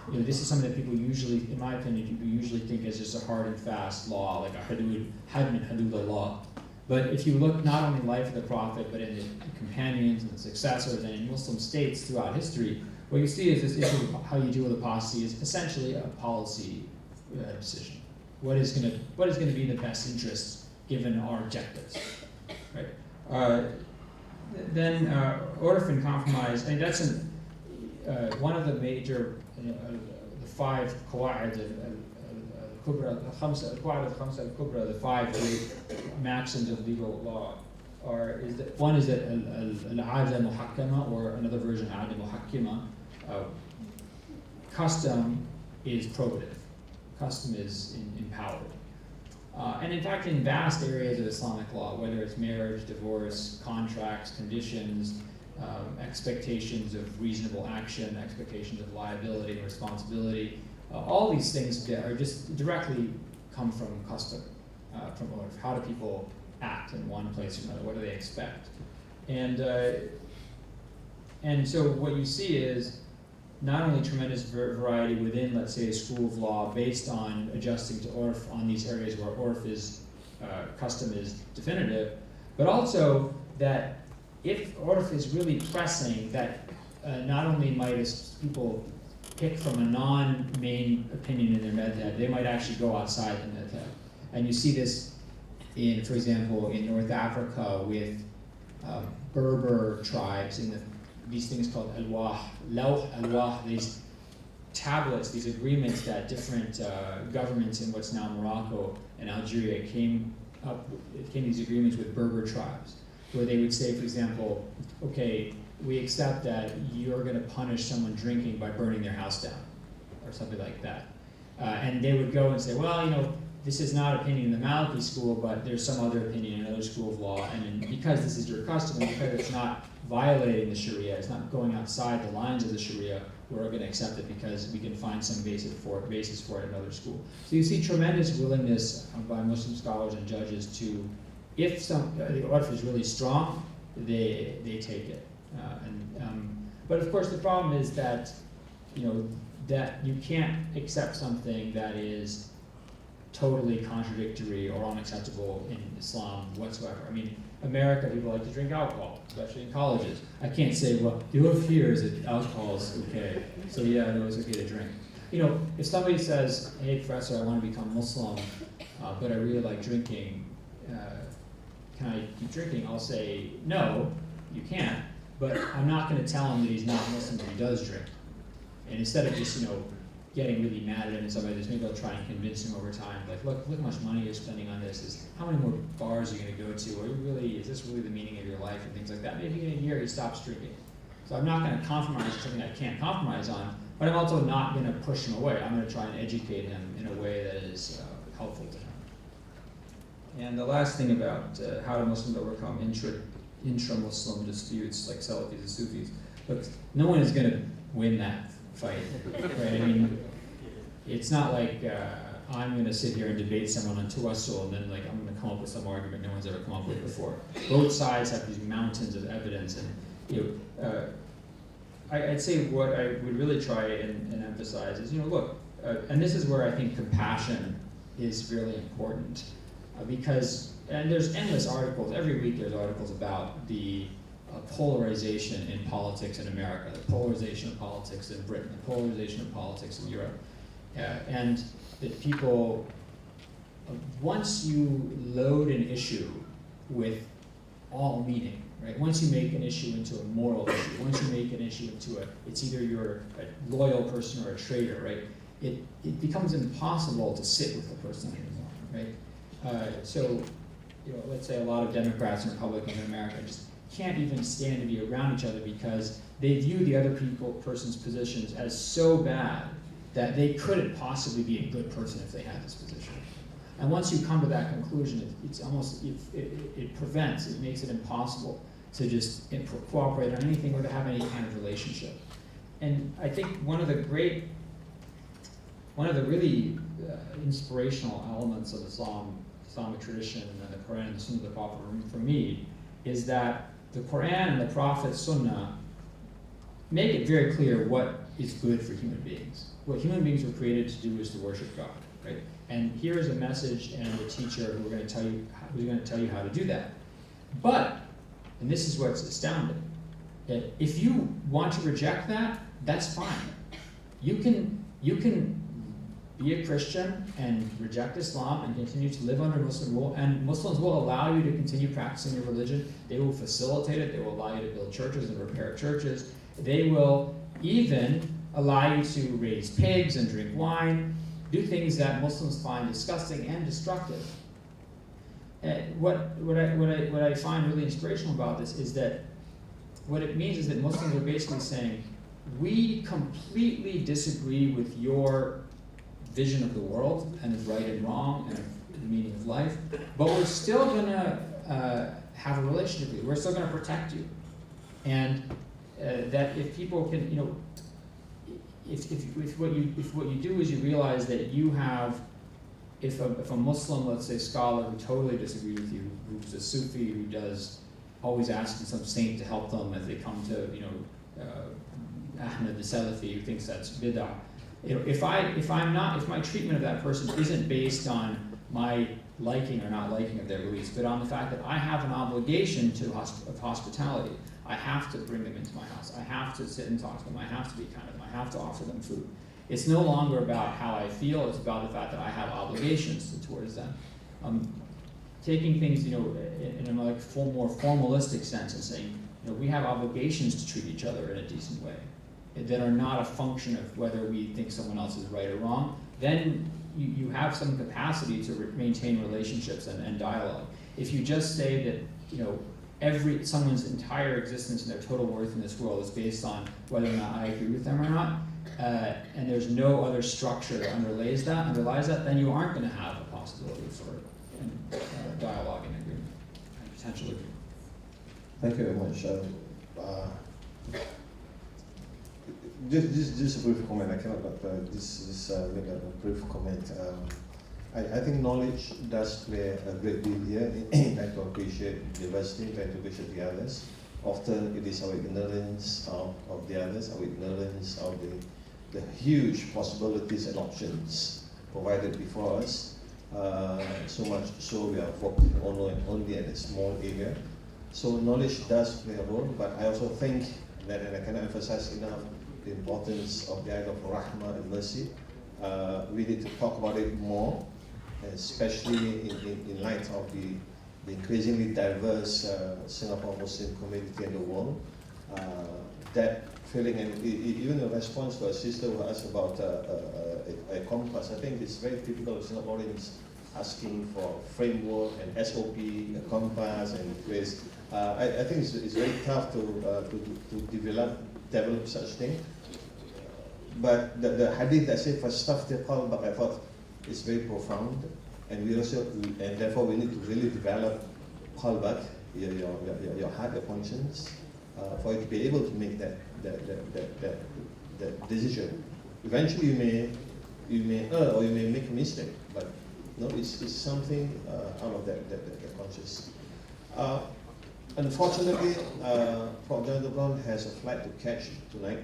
this is something that people usually, in my opinion, people usually think is just a hard and fast law, like a hudud law. But if you look not only in the life of the Prophet, but in the companions and the successors and in Muslim states throughout history, what you see is this issue of how you deal with apostasy is essentially a policy decision. What is going to be in the best interest given our objectives, right? Then urf and compromise. I mean, that's one of the major, the five qawa'id al-kubra, the five great maxims of legal law one is that al-'ada muhakkama, or another version, 'ada muhakkima. Custom is probative. Custom is empowered. And in fact, in vast areas of Islamic law, whether it's marriage, divorce, contracts, conditions, expectations of reasonable action, expectations of liability and responsibility, all these things are just directly come from custom, from urf. How do people act in one place or another? What do they expect? And so what you see is not only tremendous variety within, let's say, a school of law based on adjusting to urf on these areas where urf is, custom is definitive, but also that if urf is really pressing, that not only might people pick from a non-main opinion in their madhab, they might actually go outside the madhab. And you see this for example, in North Africa with Berber tribes in these things called alwah, these tablets, these agreements that different governments in what's now Morocco and Algeria came these agreements with Berber tribes, where they would say, for example, okay, we accept that you're going to punish someone drinking by burning their house down, or something like that. And they would go and say, well, this is not opinion in the Maliki school, but there's some other opinion in another school of law, and because this is your custom, and because it's not violating the Sharia, it's not going outside the lines of the Sharia, we're going to accept it because we can find some basis for it in another school. So you see tremendous willingness by Muslim scholars and judges to, if the urf is really strong, they take it. But of course the problem is that, that you can't accept something that is totally contradictory or unacceptable in Islam whatsoever. I mean, America, people like to drink alcohol, especially in colleges. I can't say, well, the urf here is that alcohol is okay, so yeah, no, it's okay to drink. If somebody says, hey, professor, I want to become Muslim, but I really like drinking, can I keep drinking? I'll say, no, you can't, but I'm not going to tell him that he's not Muslim if he does drink. And instead of just, getting really mad at him and stuff like this, maybe I'll try and convince him over time, like, look how much money you're spending on this, how many more bars are you going to go to, is this really the meaning of your life, and things like that. Maybe in a year he stops drinking. So I'm not going to compromise on something I can't compromise on, but I'm also not going to push him away. I'm going to try and educate him in a way that is helpful to him. And the last thing about how do Muslims overcome intra-Muslim disputes like Salafis and Sufis. Look, no one is going to win that fight, right? I mean, it's not like I'm going to sit here and debate someone on Tawassul and then like I'm going to come up with some argument no one's ever come up with before. Both sides have these mountains of evidence, and I'd say what I would really try and emphasize is, look, and this is where I think compassion is really important, because, and there's endless articles, every week there's articles about the polarization in politics in America, the polarization of politics in Britain, the polarization of politics in Europe, and that people, once you load an issue with all meaning, right? Once you make an issue into a moral issue, once you make an issue into it's either you're a loyal person or a traitor, right? It becomes impossible to sit with the person anymore, right? So, let's say a lot of Democrats and Republicans in America just can't even stand to be around each other because they view the other person's positions as so bad that they couldn't possibly be a good person if they had this position. And once you come to that conclusion, it's almost, it prevents, it makes it impossible to just cooperate on anything or to have any kind of relationship. And I think one of the really inspirational elements of Islamic tradition and the Quran and the Sunnah of the Prophet for me is that the Quran and the Prophet's Sunnah make it very clear what is good for human beings. What human beings were created to do is to worship God, right? And here is a message and a teacher who's going to tell you how to do that. But, and this is what's astounding, that if you want to reject that, that's fine. You can be a Christian and reject Islam and continue to live under Muslim rule, and Muslims will allow you to continue practicing your religion. They will facilitate it. They will allow you to build churches and repair churches. They will even allow you to raise pigs and drink wine, do things that Muslims find disgusting and destructive. What I find really inspirational about this is that what it means is that Muslims are basically saying, we completely disagree with your vision of the world and of right and wrong and of the meaning of life, but we're still going to have a relationship with you. We're still going to protect you. And that if people can, if what you do is you realize that you have, if a Muslim, let's say, scholar who totally disagrees with you, who's a Sufi who does always asking some saint to help them as they come to, Ahmed the Salafi who thinks that's bid'ah. If my treatment of that person isn't based on my liking or not liking of their beliefs, but on the fact that I have an obligation of hospitality. I have to bring them into my house. I have to sit and talk to them. I have to be kind of them. I have to offer them food. It's no longer about how I feel. It's about the fact that I have obligations towards them. Taking things, in a more formalistic sense and saying, we have obligations to treat each other in a decent way that are not a function of whether we think someone else is right or wrong. Then you have some capacity to maintain relationships and dialogue. If you just say that, someone's entire existence and their total worth in this world is based on whether or not I agree with them or not, and there's no other structure that underlies that, then you aren't going to have a possibility for dialogue and agreement, and potential agreement. Thank you very much. Just a brief comment. I cannot, but just make a brief comment. I think knowledge does play a great deal here in trying to appreciate diversity, trying to appreciate the others. Often it is our ignorance of the others, our ignorance of the huge possibilities and options provided before us. So much so we are focusing only at a small area. So knowledge does play a role, but I also think that, and I cannot emphasize enough, the importance of the idea of rahmah and mercy. We need to talk about it more, especially in light of the increasingly diverse Singapore Muslim community in the world. That feeling, and even in response to a sister who asked about a compass, I think it's very typical of Singaporeans asking for a framework, an SOP, a compass, and ways. I think it's very tough to develop such thing. But the hadith that said, "Fastafti qalbak," I thought is very profound. and therefore we need to really develop qalbak, your heart, your conscience, for you to be able to make that decision. Eventually you may err or you may make a mistake, but no, it's something out of that conscious. Unfortunately, Prof. Jonathan Brown has a flight to catch tonight.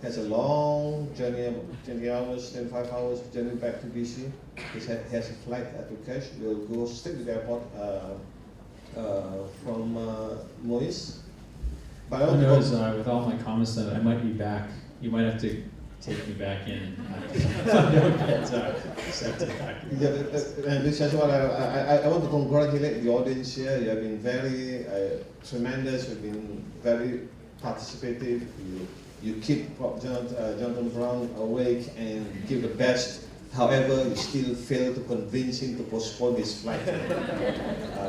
Has a long journey, 20 hours, 25 hours journey back to BC. He has a flight to catch. We'll go straight to the airport from Muis. But who knows, with all my comments that I might be back, you might have to take me back in. I want to congratulate the audience here. You have been very tremendous. You've been very participative. You keep Jonathan Brown awake and give the best. However, you still fail to convince him to postpone his flight.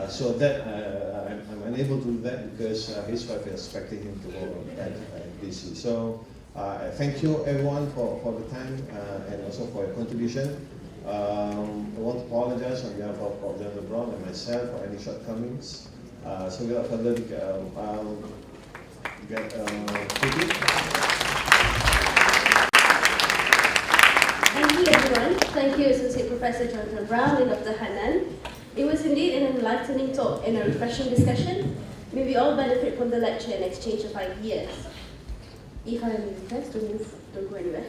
So that I'm unable to do that because his wife is expecting him to go back to BC. So thank you everyone for the time and also for your contribution. I want to apologize on behalf of Jonathan Brown and myself for any shortcomings. So without further ado, I'll get Thank you everyone. Thank you Associate Professor Jonathan Brown and Dr. Hanan. It was indeed an enlightening talk and a refreshing discussion. May we all benefit from the lecture and exchange of ideas. If I have any requests, don't go anywhere.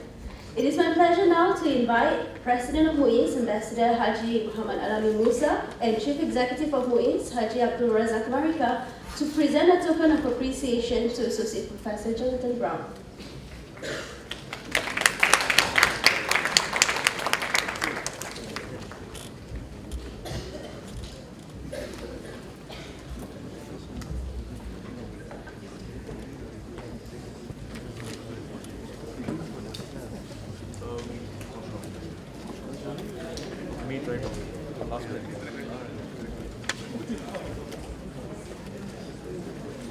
It is my pleasure now to invite President of Muis, Ambassador Haji Muhammad Alamin Musa, and Chief Executive of Muis, Haji Abdul Razak Marika, to present a token of appreciation to Associate Professor Jonathan Brown.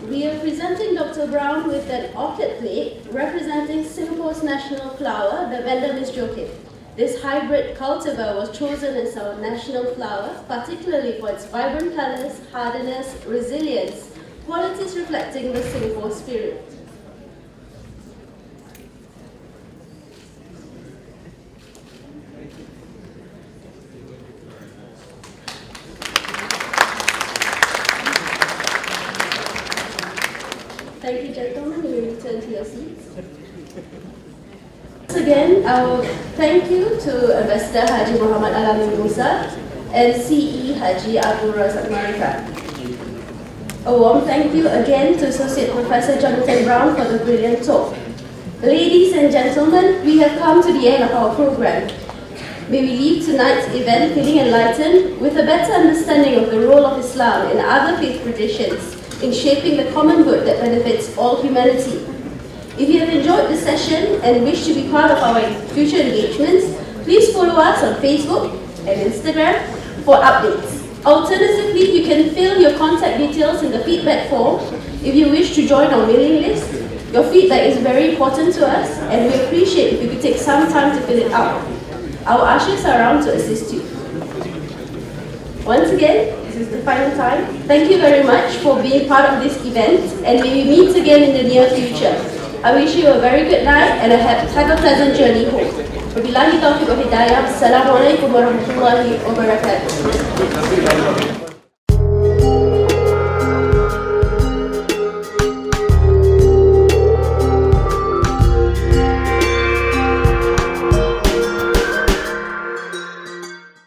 We are presenting Dr. Brown with an orchid plate representing Singapore's national flower, the Vanda Miss Joachim. This hybrid cultivar was chosen as our national flower, particularly for its vibrant colors, hardiness, resilience, qualities reflecting the Singapore spirit. Thank you, gentlemen. You may return to your seats. Once again, our thank you to Ambassador Haji Muhammad Alamin Musa and CE Haji Abdul Razak Marika. A warm thank you again to Associate Professor Jonathan Brown for the brilliant talk. Ladies and gentlemen, we have come to the end of our program. May we leave tonight's event feeling enlightened with a better understanding of the role of Islam and other faith traditions in shaping the common good that benefits all humanity. If you have enjoyed this session and wish to be part of our future engagements, please follow us on Facebook and Instagram for updates. Alternatively, you can fill your contact details in the feedback form if you wish to join our mailing list. Your feedback is very important to us and we appreciate if you could take some time to fill it out. Our ushers are around to assist you. Once again, this is the final time. Thank you very much for being part of this event and may we meet again in the near future. I wish you a very good night and have a pleasant journey home. Wabillahi taufiq wa hidayah. Assalamualaikum warahmatullahi wabarakatuh.